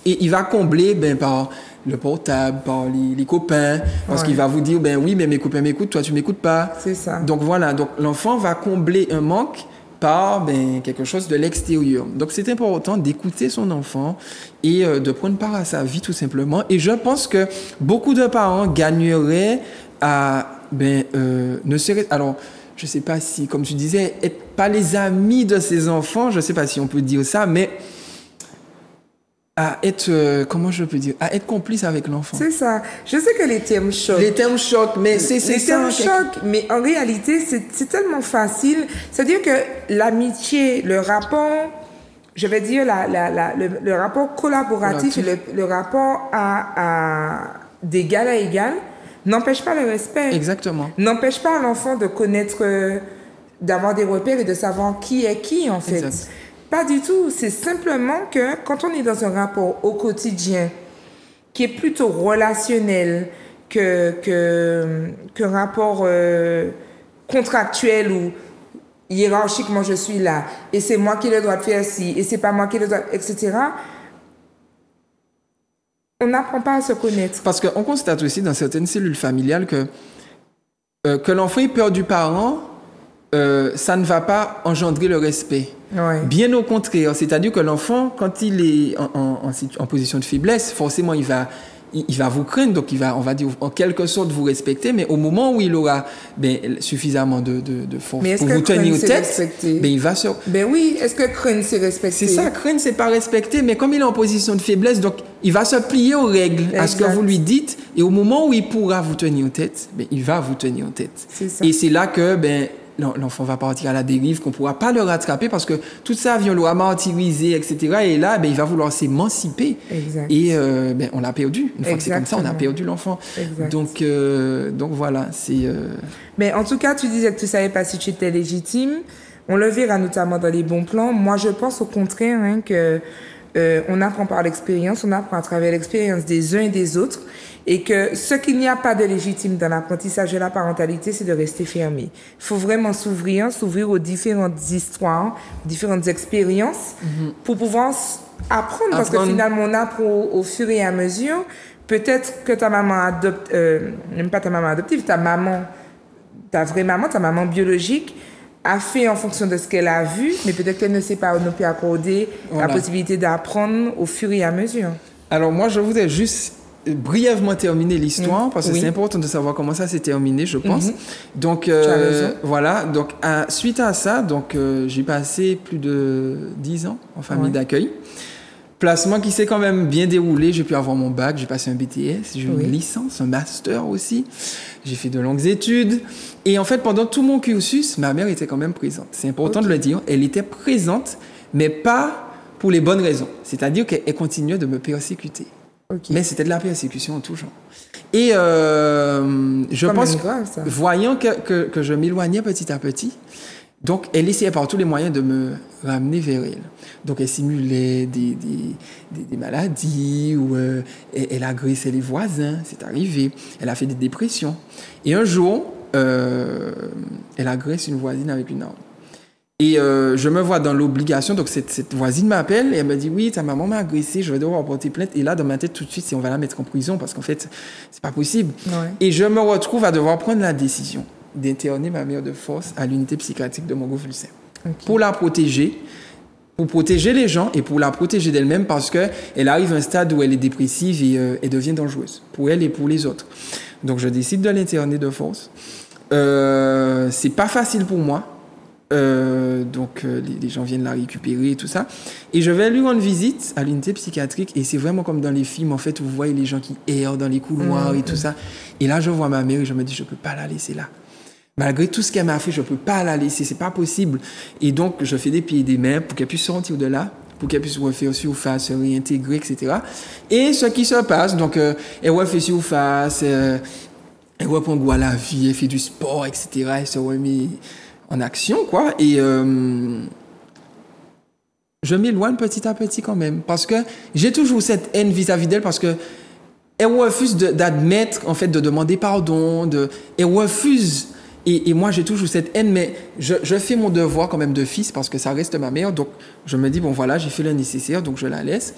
Et il va combler par le portable, par les copains, parce qu'il va vous dire, oui, mais mes copains m'écoutent, toi tu m'écoutes pas. C'est ça. Donc voilà, donc l'enfant va combler un manque par quelque chose de l'extérieur. Donc c'est important d'écouter son enfant et de prendre part à sa vie tout simplement. Et je pense que beaucoup de parents gagneraient à alors je sais pas si, comme tu disais, être pas les amis de ses enfants, je sais pas si on peut dire ça, mais à être, comment je peux dire, à être complice avec l'enfant. C'est ça. Je sais que les termes choquent. Les termes choquent, mais c'est ça. Les termes choquent, mais en réalité, c'est tellement facile. C'est-à-dire que l'amitié, le rapport, je vais dire le rapport collaboratif et le rapport d'égal à égal n'empêche pas le respect. Exactement. N'empêche pas l'enfant de connaître, d'avoir des repères et de savoir qui est qui, en fait. Exact. Pas du tout. C'est simplement que quand on est dans un rapport au quotidien qui est plutôt relationnel que rapport contractuel ou hiérarchiquement je suis là et c'est moi qui le dois faire ci et c'est pas moi qui le dois, etc. On n'apprend pas à se connaître. Parce qu'on constate aussi dans certaines cellules familiales que l'enfant ait peur du parent, ça ne va pas engendrer le respect. Ouais. Bien au contraire, c'est-à-dire que l'enfant, quand il est en position de faiblesse, forcément il va vous craindre, donc il va, on va dire, en quelque sorte vous respecter, mais au moment où il aura suffisamment de force pour vous tenir tête, il va se... oui, est-ce que craindre c'est respecter? C'est ça, craindre c'est pas respecter, mais comme il est en position de faiblesse, donc il va se plier aux règles, exact, à ce que vous lui dites, et au moment où il pourra vous tenir tête, il va vous tenir tête. C'est ça. Et c'est là que, l'enfant va partir à la dérive, qu'on ne pourra pas le rattraper parce que toute sa vie, on l'a martyrisé, etc. Et là, il va vouloir s'émanciper. Exact. Et on l'a perdu. Une fois que c'est comme ça, on a perdu l'enfant. Exact. Donc voilà, c'est... Mais en tout cas, tu disais que tu ne savais pas si tu étais légitime. On le verra notamment dans les bons plans. Moi, je pense au contraire que on apprend par l'expérience, on apprend à travers l'expérience des uns et des autres. Et que ce qu'il n'y a pas de légitime dans l'apprentissage de la parentalité, c'est de rester fermé. Il faut vraiment s'ouvrir aux différentes histoires, aux différentes expériences pour pouvoir apprendre. Parce que finalement, on apprend au fur et à mesure. Peut-être que ta maman adopte, même pas ta maman adoptive, ta vraie maman, ta maman biologique, a fait en fonction de ce qu'elle a vu, mais peut-être qu'elle ne s'est pas non plus accordé la possibilité d'apprendre au fur et à mesure. Alors moi, je voudrais juste brièvement terminer l'histoire parce que c'est important de savoir comment ça s'est terminé, je pense. Donc voilà, donc suite à ça, j'ai passé plus de 10 ans en famille d'accueil. Placement qui s'est quand même bien déroulé, j'ai pu avoir mon bac, j'ai passé un BTS, j'ai eu une licence, un master aussi. J'ai fait de longues études et en fait pendant tout mon cursus, ma mère était quand même présente. C'est important de le dire, elle était présente mais pas pour les bonnes raisons. C'est-à-dire qu'elle continuait de me persécuter. Ok. Mais c'était de la persécution en tout genre. Et je Quand pense, même grave, ça. voyant que je m'éloignais petit à petit, donc elle essayait par tous les moyens de me ramener vers elle. Donc elle simulait des maladies, ou elle agressait les voisins, c'est arrivé. Elle a fait des dépressions. Et un jour, elle agresse une voisine avec une arme. Et je me vois dans l'obligation, donc cette voisine m'appelle et elle me dit oui, ta maman m'a agressé, je vais devoir porter plainte. Et là, dans ma tête, tout de suite, c'est on va la mettre en prison parce qu'en fait, c'est pas possible. Ouais. Et je me retrouve à devoir prendre la décision d'interner ma mère de force à l'unité psychiatrique de Montgolfier pour la protéger, pour protéger les gens et pour la protéger d'elle-même parce que elle arrive à un stade où elle est dépressive et elle devient dangereuse pour elle et pour les autres. Donc je décide de l'interner de force. C'est pas facile pour moi. Les gens viennent la récupérer et tout ça. Et je vais lui rendre visite à l'unité psychiatrique et c'est vraiment comme dans les films, en fait, où vous voyez les gens qui errent dans les couloirs et tout ça. Et là, je vois ma mère et je me dis, je peux pas la laisser là. Malgré tout ce qu'elle m'a fait, je peux pas la laisser, c'est pas possible. Et donc, je fais des pieds et des mains pour qu'elle puisse sortir de là, pour qu'elle puisse refaire surface, se réintégrer, etc. Et ce qui se passe, donc, elle refait surface, elle reprend goût à la vie, elle fait du sport, etc. Elle se remet en action, quoi. Et je m'éloigne petit à petit quand même, parce que j'ai toujours cette haine vis-à-vis d'elle, parce que elle refuse d'admettre, en fait, de demander pardon, elle refuse. Et moi, j'ai toujours cette haine, mais je fais mon devoir quand même de fils, parce que ça reste ma mère. Donc, je me dis, bon, voilà, j'ai fait le nécessaire, donc je la laisse.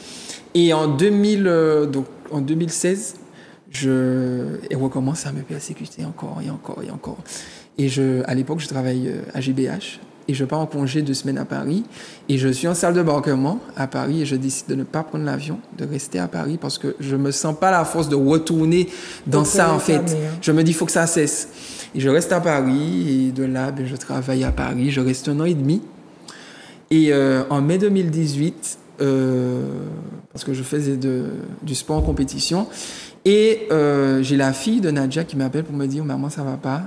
Et en 2016, elle recommence à me persécuter encore et encore et encore. Et à l'époque, je travaille à GBH et je pars en congé 2 semaines à Paris. Et je suis en salle d'embarquement à Paris et je décide de ne pas prendre l'avion, de rester à Paris parce que je me sens pas la force de retourner dans ça, en fait. Je me dis, il faut que ça cesse. Et je reste à Paris et de là, je travaille à Paris. Je reste 1 an et demi. Et en mai 2018, parce que je faisais du sport en compétition, et j'ai la fille de Nadia qui m'appelle pour me dire « Maman, ça va pas ?»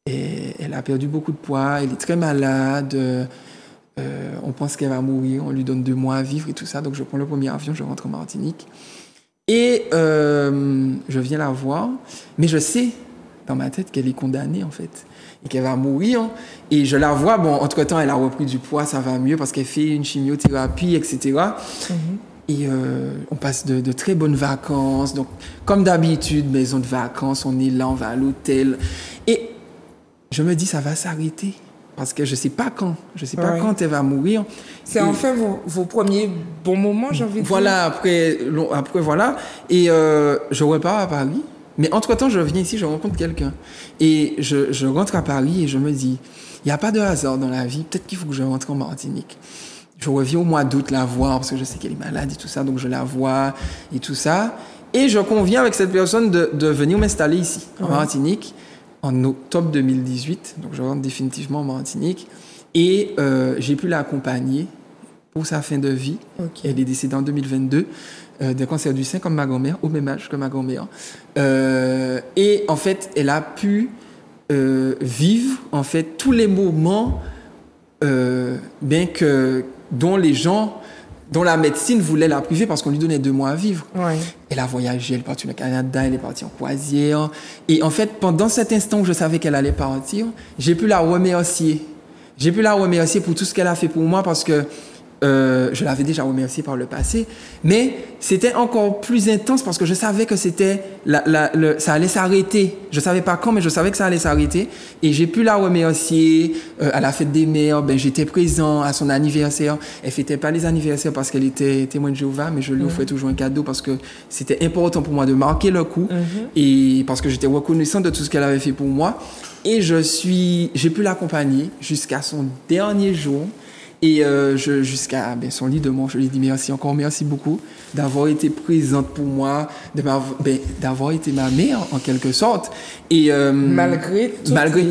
et elle a perdu beaucoup de poids, elle est très malade, on pense qu'elle va mourir, on lui donne 2 mois à vivre et tout ça. Donc je prends le premier avion, je rentre en Martinique. Et je viens la voir, mais je sais dans ma tête qu'elle est condamnée, en fait, et qu'elle va mourir. Et je la vois, bon, entre-temps, elle a repris du poids, ça va mieux parce qu'elle fait une chimiothérapie, etc. Et on passe de très bonnes vacances. Donc, comme d'habitude, maison de vacances, on est là, on va à l'hôtel. Et je me dis, ça va s'arrêter. Parce que je ne sais pas quand. Je ne sais pas quand elle va mourir. C'est enfin vos premiers bons moments, j'ai envie de dire. Voilà, après, voilà. Et je repars à Paris. Mais entre-temps, je viens ici, je rencontre quelqu'un. Et je rentre à Paris et je me dis, il n'y a pas de hasard dans la vie. Peut-être qu'il faut que je rentre en Martinique. Je reviens au mois d'août la voir parce que je sais qu'elle est malade et tout ça. Donc, je la vois et tout ça. Et je conviens avec cette personne de venir m'installer ici, en Martinique, en octobre 2018. Donc, je rentre définitivement en Martinique. Et j'ai pu l'accompagner pour sa fin de vie. Okay. Elle est décédée en 2022 d'un cancer du sein comme ma grand-mère, au même âge que ma grand-mère. Et en fait, elle a pu vivre en fait tous les moments dont la médecine voulait la priver parce qu'on lui donnait 2 mois à vivre. Ouais. Elle a voyagé, elle est partie au Canada, elle est partie en croisière. Et en fait, pendant cet instant où je savais qu'elle allait partir, j'ai pu la remercier. J'ai pu la remercier pour tout ce qu'elle a fait pour moi parce que je l'avais déjà remerciée par le passé, mais c'était encore plus intense parce que je savais que c'était ça allait s'arrêter. Je savais pas quand, mais je savais que ça allait s'arrêter. Et j'ai pu la remercier à la fête des mères. J'étais présent à son anniversaire. Elle fêtait pas les anniversaires parce qu'elle était témoin de Jéhovah, mais je lui offrais toujours un cadeau parce que c'était important pour moi de marquer le coup et parce que j'étais reconnaissant de tout ce qu'elle avait fait pour moi. Et j'ai pu l'accompagner jusqu'à son dernier jour. Et jusqu'à son lit de mort, je lui dis merci beaucoup d'avoir été présente pour moi, d'avoir été ma mère en quelque sorte. Et malgré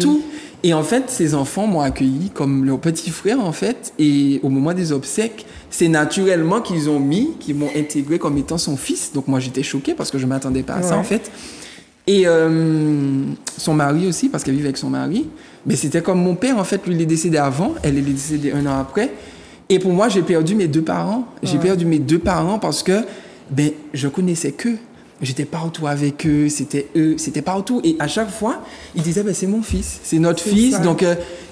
tout. Et en fait, ces enfants m'ont accueilli comme leur petit frère en fait. Et au moment des obsèques, c'est naturellement qu'ils m'ont intégré comme étant son fils. Donc moi j'étais choquée parce que je m'attendais pas à ça en fait. Et son mari aussi, parce qu'elle vivait avec son mari. Mais c'était comme mon père, en fait, lui, il est décédé avant, elle est décédée 1 an après. Et pour moi, j'ai perdu mes 2 parents. J'ai perdu mes 2 parents parce que ben, je connaissais qu'eux. J'étais partout avec eux, c'était partout. Et à chaque fois, ils disaient, ben, c'est mon fils, c'est notre fils. Ça. Donc,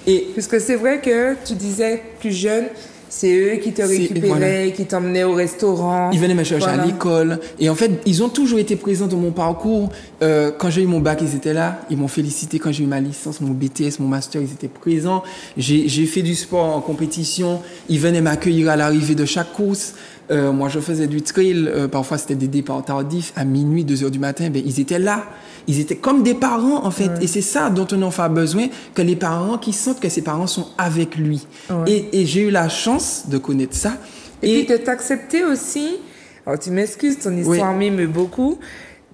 Puisque c'est vrai que tu disais plus jeune, c'est eux qui te récupéraient, qui t'emmenaient au restaurant. Ils venaient me chercher à l'école. Et en fait, ils ont toujours été présents dans mon parcours. Quand j'ai eu mon bac, ils étaient là. Ils m'ont félicité. Quand j'ai eu ma licence, mon BTS, mon master, ils étaient présents. J'ai fait du sport en compétition. Ils venaient m'accueillir à l'arrivée de chaque course. Moi, je faisais du trail. Parfois, c'était des départs tardifs. À minuit, 2 heures du matin, ben, ils étaient là. Ils étaient comme des parents, en fait. Ouais. Et c'est ça dont un enfant a besoin, que les parents qui sentent que ses parents sont avec lui. Ouais. Et j'ai eu la chance de connaître ça. Et puis de t'accepter aussi, alors tu m'excuses, ton histoire m'émeut beaucoup,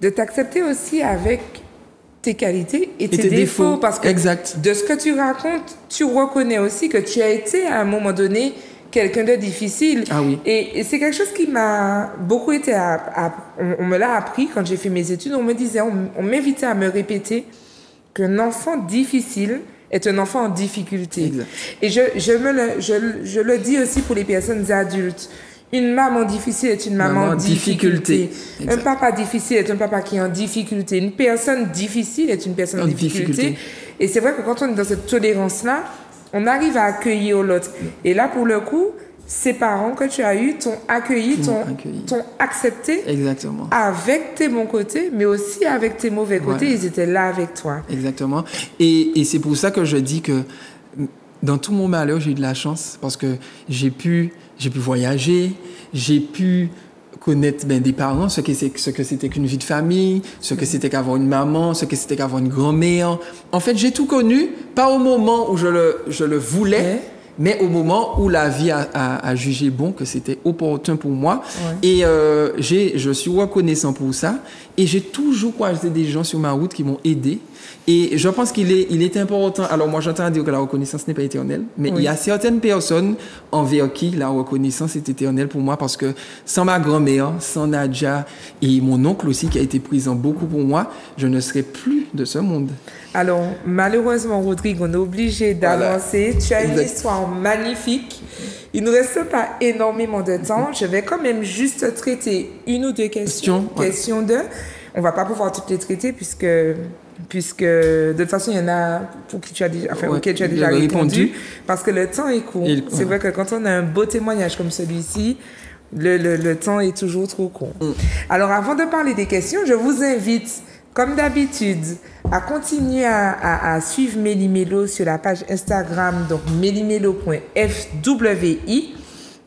de t'accepter aussi avec tes qualités et tes défauts. Parce que de ce que tu racontes, tu reconnais aussi que tu as été à un moment donné quelqu'un de difficile. Ah oui. Et c'est quelque chose qui m'a beaucoup été... on me l'a appris quand j'ai fait mes études. On me disait, on m'invitait à me répéter qu'un enfant difficile est un enfant en difficulté. Exact. Et je le dis aussi pour les personnes adultes. Une maman difficile est une maman en difficulté. Un papa difficile est un papa qui est en difficulté. Une personne difficile est une personne en difficulté. Et c'est vrai que quand on est dans cette tolérance-là, on arrive à accueillir l'autre. Et là, pour le coup, ces parents que tu as eus t'ont accueilli, t'ont accepté. Exactement. Avec tes bons côtés, mais aussi avec tes mauvais côtés. Ouais. Ils étaient là avec toi. Exactement. Et c'est pour ça que je dis que dans tout mon malheur, j'ai eu de la chance parce que j'ai pu voyager, j'ai pu connaître des parents, ce que c'était qu'une vie de famille, ce que c'était qu'avoir une maman, ce que c'était qu'avoir une grand-mère. En fait, j'ai tout connu, pas au moment où je le voulais, mais au moment où la vie a jugé bon que c'était opportun pour moi. Ouais. Et je suis reconnaissant pour ça. Et j'ai toujours croisé des gens sur ma route qui m'ont aidé. Et je pense qu'il est important. Alors moi, j'entends à dire que la reconnaissance n'est pas éternelle, mais il y a certaines personnes envers qui la reconnaissance est éternelle pour moi parce que sans ma grand-mère, sans Nadja et mon oncle aussi qui a été présent beaucoup pour moi, je ne serais plus de ce monde. Alors, malheureusement, Rodrigue, on est obligé d'avancer. Voilà. Tu as une histoire magnifique. Il ne reste pas énormément de temps. Je vais quand même juste traiter une ou deux questions. Question 2. On ne va pas pouvoir toutes les traiter puisque de toute façon, il y en a pour qui tu as déjà, auquel tu as déjà répondu. Parce que le temps est court. C'est vrai que quand on a un beau témoignage comme celui-ci, le temps est toujours trop court. Alors, avant de parler des questions, je vous invite, comme d'habitude, à continuer à suivre Méli-Mélo sur la page Instagram, donc melimelo.fwi.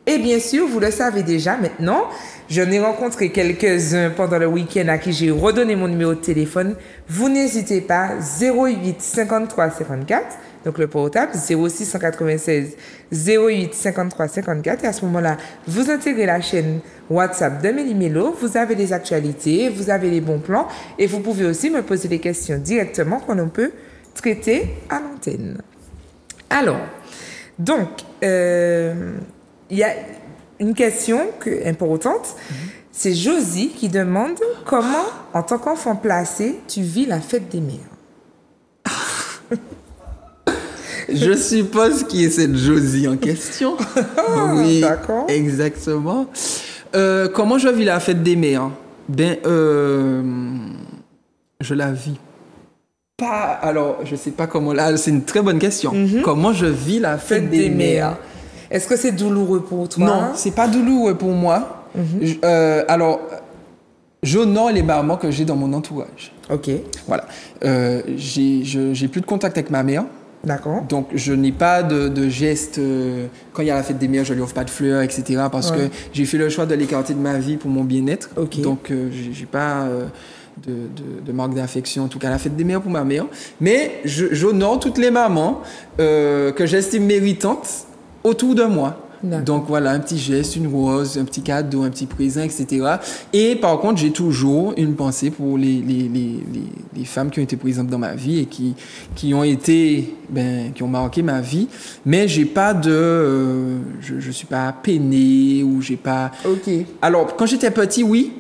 Et bien sûr, vous le savez déjà maintenant, j'en ai rencontré quelques-uns pendant le week-end à qui j'ai redonné mon numéro de téléphone. Vous n'hésitez pas, 08 53 54, donc le portable, 06 196 08 53 54. Et à ce moment-là, vous intégrez la chaîne WhatsApp de Méli-Mélo, vous avez les actualités, vous avez les bons plans et vous pouvez aussi me poser des questions directement qu'on peut traiter à l'antenne. Alors, donc, il y a une question importante. C'est Josie qui demande comment, en tant qu'enfant placé, tu vis la fête des mères. Je suppose qui est cette Josie en question. Oui, d'accord. Exactement. Comment je vis la fête des mères? Ben, je la vis pas. Alors, je sais pas comment. Là, c'est une très bonne question. Comment je vis la fête des mères? Est-ce que c'est douloureux pour toi? Non, c'est pas douloureux pour moi. Alors, j'honore les mamans que j'ai dans mon entourage. Ok. Voilà. J'ai plus de contact avec ma mère. D'accord. Donc, je n'ai pas de gestes. Quand il y a la fête des mères, je lui offre pas de fleurs, etc. Parce que j'ai fait le choix de l'écarter de ma vie pour mon bien-être. Okay. Donc, j'ai pas de marque d'affection, en tout cas la fête des mères pour ma mère. Mais j'honore toutes les mamans que j'estime méritantes autour de moi. Donc voilà, un petit geste, une rose, un petit cadeau, un petit présent, etc. Et par contre, j'ai toujours une pensée pour les femmes qui ont été présentes dans ma vie et qui ont été, qui ont marqué ma vie. Mais j'ai pas je suis pas peiné ou j'ai pas. Ok. Alors quand j'étais petit, oui.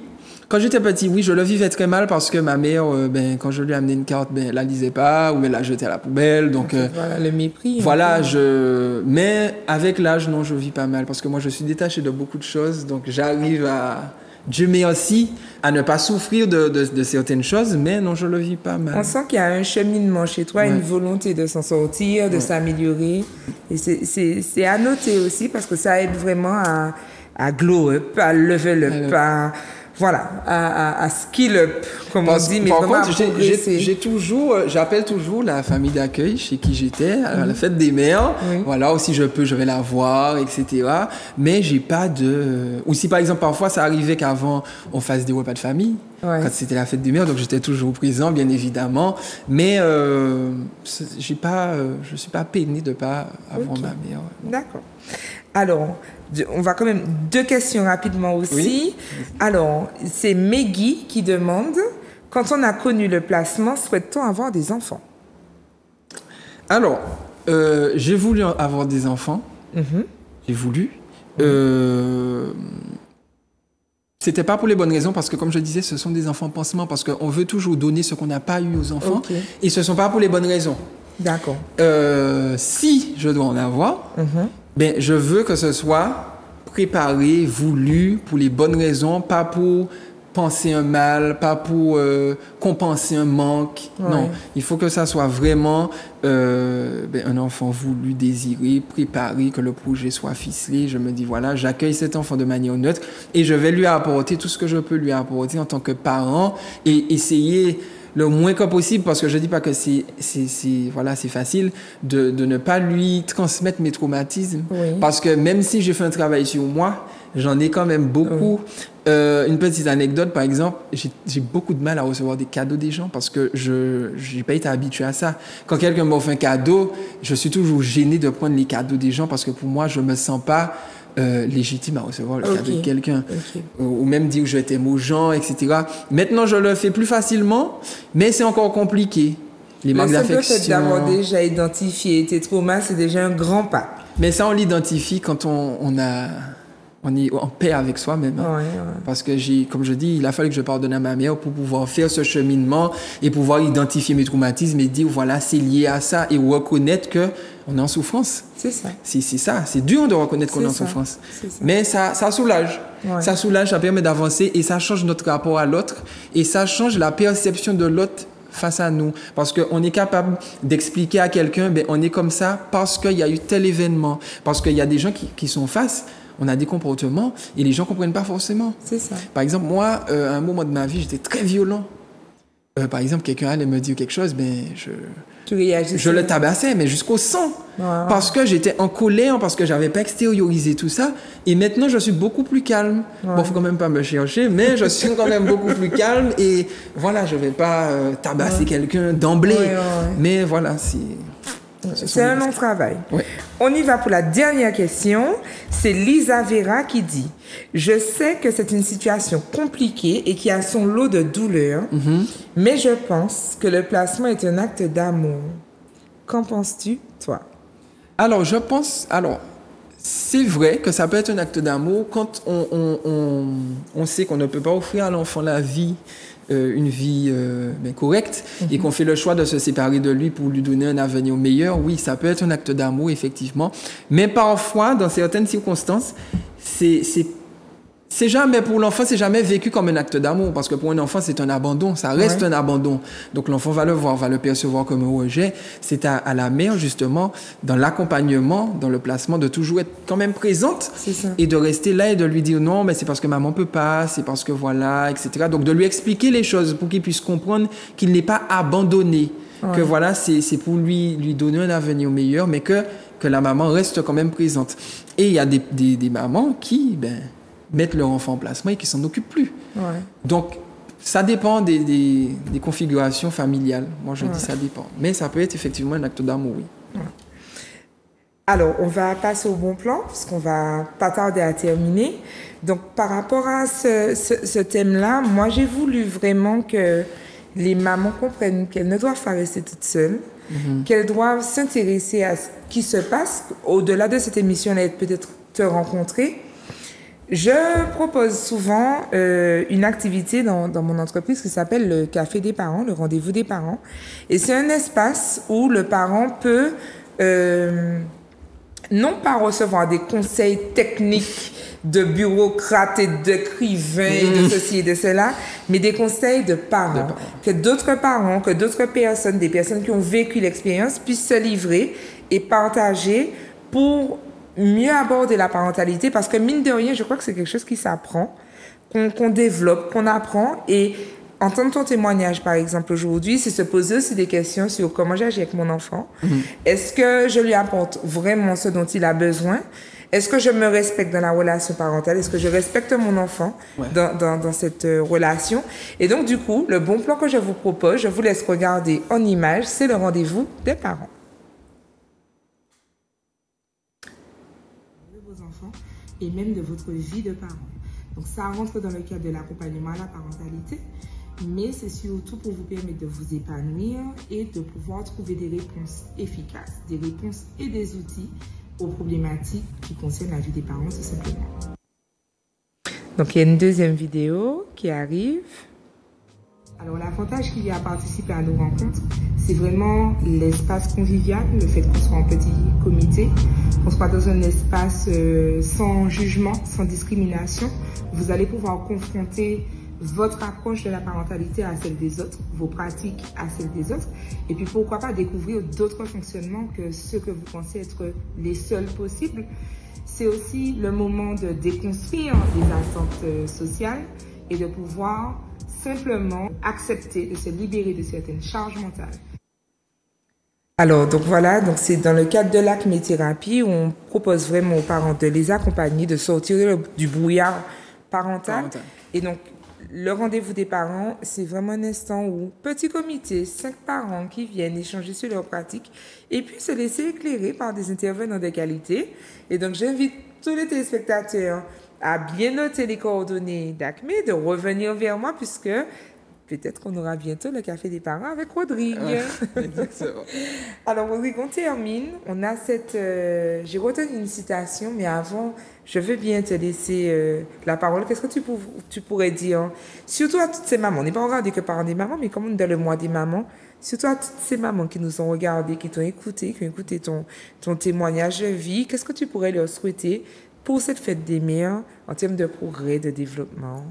Quand j'étais petit, oui, je le vivais très mal parce que ma mère, quand je lui amenais une carte, elle la lisait pas ou elle la jetait à la poubelle. Donc, voilà, le mépris. Voilà, mais avec l'âge, non, je vis pas mal parce que moi, je suis détaché de beaucoup de choses. Donc, j'arrive Dieu merci à ne pas souffrir de certaines choses, mais non, je le vis pas mal. On sent qu'il y a un cheminement chez toi, Ouais. une volonté de s'en sortir, de s'améliorer. Et c'est à noter aussi parce que ça aide vraiment à glow up, à level up, à skill up, comme on dit, mais Par vraiment contre, à progresser. j'appelle toujours la famille d'accueil chez qui j'étais, à la fête des mères. Oui. Voilà, aussi je peux, je vais la voir, etc. Mais j'ai pas de... Ou si par exemple, parfois, ça arrivait qu'avant, on fasse des repas de famille. Ouais. Quand c'était la fête des mères, donc j'étais toujours présent, bien évidemment. Mais je suis pas peiné de pas avoir ma mère. D'accord. Alors, on va quand même 2 questions rapidement aussi. Oui. Alors, c'est Meggy qui demande, quand on a connu le placement, souhaite-t-on avoir des enfants? Alors, j'ai voulu avoir des enfants. J'ai voulu. C'était pas pour les bonnes raisons parce que, comme je disais, ce sont des enfants pansements parce qu'on veut toujours donner ce qu'on n'a pas eu aux enfants. Ok. Et ce sont pas pour les bonnes raisons. D'accord. Si je dois en avoir, ben, je veux que ce soit préparé, voulu, pour les bonnes raisons, pas pour penser un mal, pas pour compenser un manque. Ouais. Non, il faut que ça soit vraiment un enfant voulu, désiré, préparé, que le projet soit ficelé. Je me dis, voilà, j'accueille cet enfant de manière neutre et je vais lui apporter tout ce que je peux lui apporter en tant que parent et essayer le moins que possible, parce que je dis pas que c'est facile de ne pas lui transmettre mes traumatismes. Oui. Parce que même si j'ai fait un travail sur moi, j'en ai quand même beaucoup. Une petite anecdote, par exemple, j'ai beaucoup de mal à recevoir des cadeaux des gens parce que je n'ai pas été habitué à ça. Quand quelqu'un m'offre un cadeau, je suis toujours gêné de prendre les cadeaux des gens parce que pour moi, je me sens pas légitime à recevoir le cadeau de quelqu'un. Ou même dire que je t'aime aux gens, etc. Maintenant, je le fais plus facilement, mais c'est encore compliqué. Les marques d'affection. Le simple fait d'avoir déjà identifié tes traumas, c'est déjà un grand pas. Mais ça, on l'identifie quand on est en paix avec soi-même. Hein. Ouais. Parce que comme je dis, il a fallu que je pardonne à ma mère pour pouvoir faire ce cheminement et pouvoir identifier mes traumatismes et dire, voilà, c'est lié à ça et reconnaître que on est en souffrance. C'est ça. C'est ça. C'est dur de reconnaître qu'on est en souffrance. C'est ça. Mais ça soulage. Ouais. Ça soulage, ça permet d'avancer et ça change notre rapport à l'autre et ça change la perception de l'autre face à nous. Parce qu'on est capable d'expliquer à quelqu'un, ben, on est comme ça parce qu'il y a eu tel événement. Parce qu'il y a des gens qui sont face, on a des comportements et les gens ne comprennent pas forcément. C'est ça. Par exemple, moi, à un moment de ma vie, j'étais très violent. Par exemple, quelqu'un allait me dire quelque chose, ben, Tu réagis. je le tabassais, mais jusqu'au sang. Ouais. Parce que j'étais en colère, parce que j'avais pas extériorisé tout ça. Et maintenant, je suis beaucoup plus calme. Ouais. Bon, faut quand même pas me chercher, mais je suis quand même beaucoup plus calme. Et voilà, je vais pas tabasser quelqu'un d'emblée. Ouais. Mais voilà, c'est un long travail. Ouais. On y va pour la dernière question. C'est Lisa Vera qui dit « Je sais que c'est une situation compliquée et qui a son lot de douleurs, mais je pense que le placement est un acte d'amour. Qu'en penses-tu, toi? » Alors, c'est vrai que ça peut être un acte d'amour quand on sait qu'on ne peut pas offrir à l'enfant la vie, une vie correcte, et qu'on fait le choix de se séparer de lui pour lui donner un avenir meilleur. Oui, ça peut être un acte d'amour, effectivement. Mais parfois, dans certaines circonstances, c'est jamais, pour l'enfant, c'est jamais vécu comme un acte d'amour, parce que pour un enfant, c'est un abandon, ça reste un abandon. Donc l'enfant va le voir, va le percevoir comme un rejet. C'est à la mère, justement, dans l'accompagnement, dans le placement, de toujours être quand même présente, et de rester là et de lui dire non, mais c'est parce que maman peut pas, c'est parce que voilà, etc. Donc de lui expliquer les choses pour qu'il puisse comprendre qu'il n'est pas abandonné, que voilà, c'est pour lui donner un avenir meilleur, mais que la maman reste quand même présente. Et il y a des mamans qui, mettent leur enfant en placement et qui s'en occupent plus. Ouais. Donc, ça dépend des configurations familiales. Moi, je dis ça dépend. Mais ça peut être effectivement un acte d'amour, oui. Ouais. Alors, on va passer au bon plan, parce qu'on va pas tarder à terminer. Donc, par rapport à ce thème-là, moi, j'ai voulu vraiment que les mamans comprennent qu'elles ne doivent pas rester toutes seules, qu'elles doivent s'intéresser à ce qui se passe. Au-delà de cette émission-là, peut-être te rencontrer. Je propose souvent une activité dans mon entreprise qui s'appelle le Café des parents, le rendez-vous des parents. Et c'est un espace où le parent peut non pas recevoir des conseils techniques de bureaucrates et d'écrivains et de ceci et de cela, mais des conseils de parents. Que d'autres parents, que d'autres personnes, des personnes qui ont vécu l'expérience puissent se livrer et partager pour mieux aborder la parentalité, parce que mine de rien, je crois que c'est quelque chose qui s'apprend, qu'on développe, qu'on apprend. Et entendre ton témoignage, par exemple, aujourd'hui, c'est se poser aussi des questions sur comment j'agis avec mon enfant. Est-ce que je lui apporte vraiment ce dont il a besoin? Est-ce que je me respecte dans la relation parentale? Est-ce que je respecte mon enfant dans cette relation? Et donc, du coup, le bon plan que je vous propose, je vous laisse regarder en image, c'est le rendez-vous des parents. De vos enfants et même de votre vie de parent. Donc, ça rentre dans le cadre de l'accompagnement à la parentalité, mais c'est surtout pour vous permettre de vous épanouir et de pouvoir trouver des réponses efficaces, des réponses et des outils aux problématiques qui concernent la vie des parents, tout simplement. Donc, il y a une deuxième vidéo qui arrive. Alors, l'avantage qu'il y a à participer à nos rencontres, c'est vraiment l'espace convivial, le fait qu'on soit en petit comité, qu'on soit dans un espace sans jugement, sans discrimination. Vous allez pouvoir confronter votre approche de la parentalité à celle des autres, vos pratiques à celles des autres, et puis pourquoi pas découvrir d'autres fonctionnements que ceux que vous pensez être les seuls possibles. C'est aussi le moment de déconstruire les attentes sociales et de pouvoir simplement accepter de se libérer de certaines charges mentales. Alors, donc voilà, donc c'est dans le cadre de l'ACME-thérapie où on propose vraiment aux parents de les accompagner, de sortir du brouillard parental. Et donc, le rendez-vous des parents, c'est vraiment un instant où, petit comité, 5 parents qui viennent échanger sur leurs pratiques et puis se laisser éclairer par des intervenants de qualité. Et donc, j'invite tous les téléspectateurs à bien noter les coordonnées d'ACME, de revenir vers moi puisque peut-être qu'on aura bientôt le café des parents avec Rodrigue. Exactement. Alors, Rodrigue, on termine. On a cette... j'ai retenu une citation, mais avant, je veux bien te laisser la parole. Qu'est-ce que tu pourrais dire, surtout à toutes ces mamans, on n'est pas regardé que par des mamans, mais comme on est dans le mois des mamans, surtout à toutes ces mamans qui nous ont regardé, qui t'ont écouté, qui ont écouté ton témoignage de vie, qu'est-ce que tu pourrais leur souhaiter pour cette fête des mères en termes de progrès, de développement?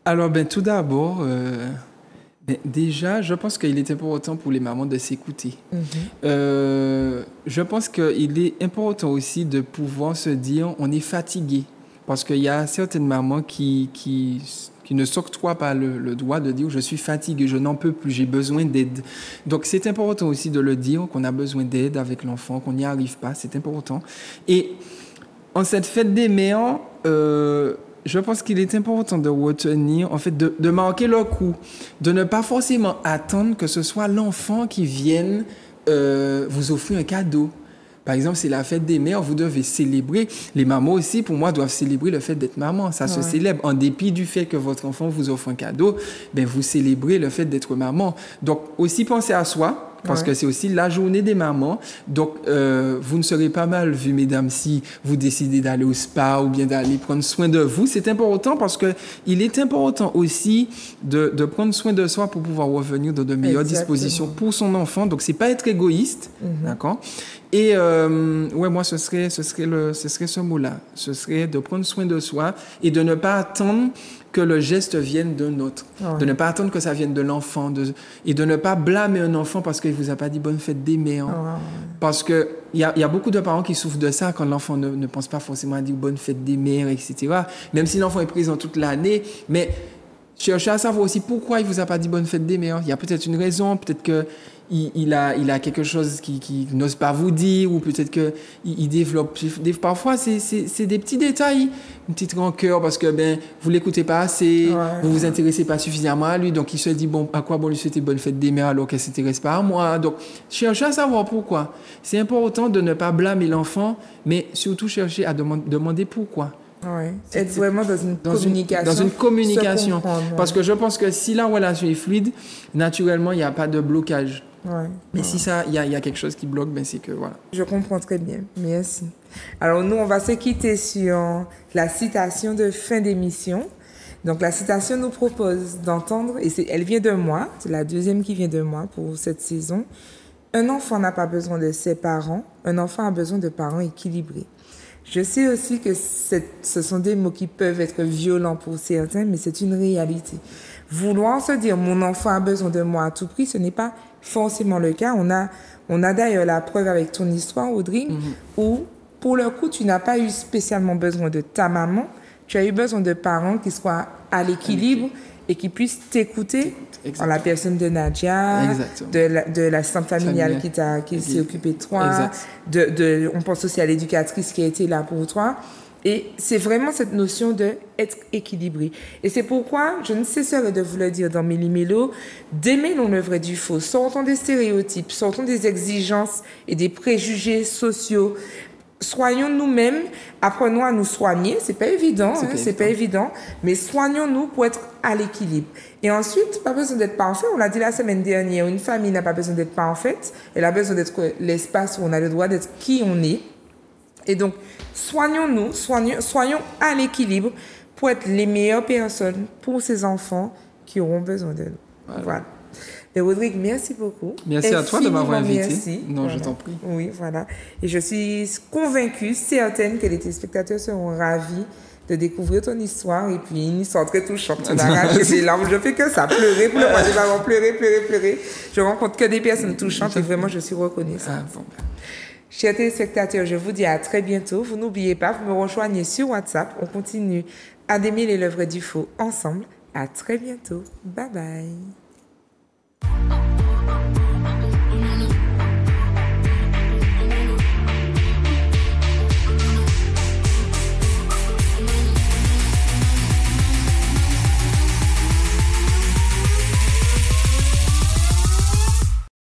Alors, tout d'abord, déjà, je pense qu'il est important pour les mamans de s'écouter. Je pense qu'il est important aussi de pouvoir se dire on est fatigué. Parce qu'il y a certaines mamans qui ne s'octroient pas le droit de dire je suis fatiguée, je n'en peux plus, j'ai besoin d'aide. Donc, c'est important aussi de le dire qu'on a besoin d'aide avec l'enfant, qu'on n'y arrive pas, c'est important. Et en cette fête des mères, je pense qu'il est important de retenir, en fait, de marquer le coup, de ne pas forcément attendre que ce soit l'enfant qui vienne vous offrir un cadeau. Par exemple, c'est la fête des mères, vous devez célébrer. Les mamans aussi, pour moi, doivent célébrer le fait d'être maman. Ça se célèbre. En dépit du fait que votre enfant vous offre un cadeau, vous célébrez le fait d'être maman. Donc, aussi pensez à soi. Parce que c'est aussi la journée des mamans. Donc, vous ne serez pas mal vu, mesdames, si vous décidez d'aller au spa ou bien d'aller prendre soin de vous. C'est important parce que il est important aussi de prendre soin de soi pour pouvoir revenir dans de meilleures dispositions pour son enfant. Donc, c'est pas être égoïste, d'accord? Et moi, ce serait ce mot-là. Ce serait de prendre soin de soi et de ne pas attendre que le geste vienne d'un autre. De ne pas attendre que ça vienne de l'enfant. Et de ne pas blâmer un enfant parce qu'il ne vous a pas dit bonne fête des mères. Parce qu'il y a beaucoup de parents qui souffrent de ça quand l'enfant ne pense pas forcément à dire bonne fête des mères, etc. Même si l'enfant est présent toute l'année. Mais cherchez à savoir aussi pourquoi il ne vous a pas dit bonne fête des mères. Il y a peut-être une raison, peut-être que il a quelque chose qu'il n'ose pas vous dire, ou peut-être qu'il développe. Parfois, c'est des petits détails, une petite rancœur parce que vous l'écoutez pas assez, vous vous intéressez pas suffisamment à lui, donc il se dit à quoi bon lui souhaiter bonne fête des mères alors qu'elle s'intéresse pas à moi. Donc, cherchez à savoir pourquoi. C'est important de ne pas blâmer l'enfant, mais surtout chercher à demander pourquoi. Être vraiment dans une communication. Dans une communication. Parce que je pense que si la relation est fluide, naturellement, il n'y a pas de blocage. Mais si il y a quelque chose qui bloque, c'est que voilà. Je comprends très bien. Merci. Alors, nous, on va se quitter sur la citation de fin d'émission. Donc, la citation nous propose d'entendre, et elle vient de moi, c'est la deuxième qui vient de moi pour cette saison. un enfant n'a pas besoin de ses parents, un enfant a besoin de parents équilibrés. Je sais aussi que ce sont des mots qui peuvent être violents pour certains, mais c'est une réalité. Vouloir se dire mon enfant a besoin de moi à tout prix, ce n'est pas forcément le cas. On a d'ailleurs la preuve avec ton histoire, Audrey, où pour le coup, tu n'as pas eu spécialement besoin de ta maman, tu as eu besoin de parents qui soient à l'équilibre et qui puissent t'écouter. En la personne de Nadia, de l'assistante familiale qui s'est occupée de toi, on pense aussi à l'éducatrice qui a été là pour toi. Et c'est vraiment cette notion d'être équilibré. Et c'est pourquoi je ne cesserai de vous le dire dans Méli Mélo, démêlons le vrai du faux, sortons des stéréotypes, sortons des exigences et des préjugés sociaux. Soyons nous-mêmes, apprenons à nous soigner. C'est pas évident, c'est pas évident, mais soignons-nous pour être à l'équilibre. Et ensuite, pas besoin d'être parfait. On l'a dit la semaine dernière, une famille n'a pas besoin d'être parfaite. Elle a besoin d'être l'espace où on a le droit d'être qui on est. Et donc, soignons-nous, soyons à l'équilibre pour être les meilleures personnes pour ces enfants qui auront besoin de nous. Voilà. Et Rodrigue, merci beaucoup. Merci à toi de m'avoir invité. Merci. Non, voilà. Je t'en prie. Oui, voilà. Et je suis convaincue, certaine que les téléspectateurs seront ravis de découvrir ton histoire. Et puis, une histoire très touchante. Tu m'as arraché des larmes. Je fais que ça, pleurer. Moi, j'ai vraiment pleuré. Je rencontre que des personnes touchantes et vraiment, je suis reconnaissante. Chers téléspectateurs, je vous dis à très bientôt. Vous n'oubliez pas, vous me rejoignez sur WhatsApp. On continue à démêler l'œuvre du faux ensemble. À très bientôt. Bye bye.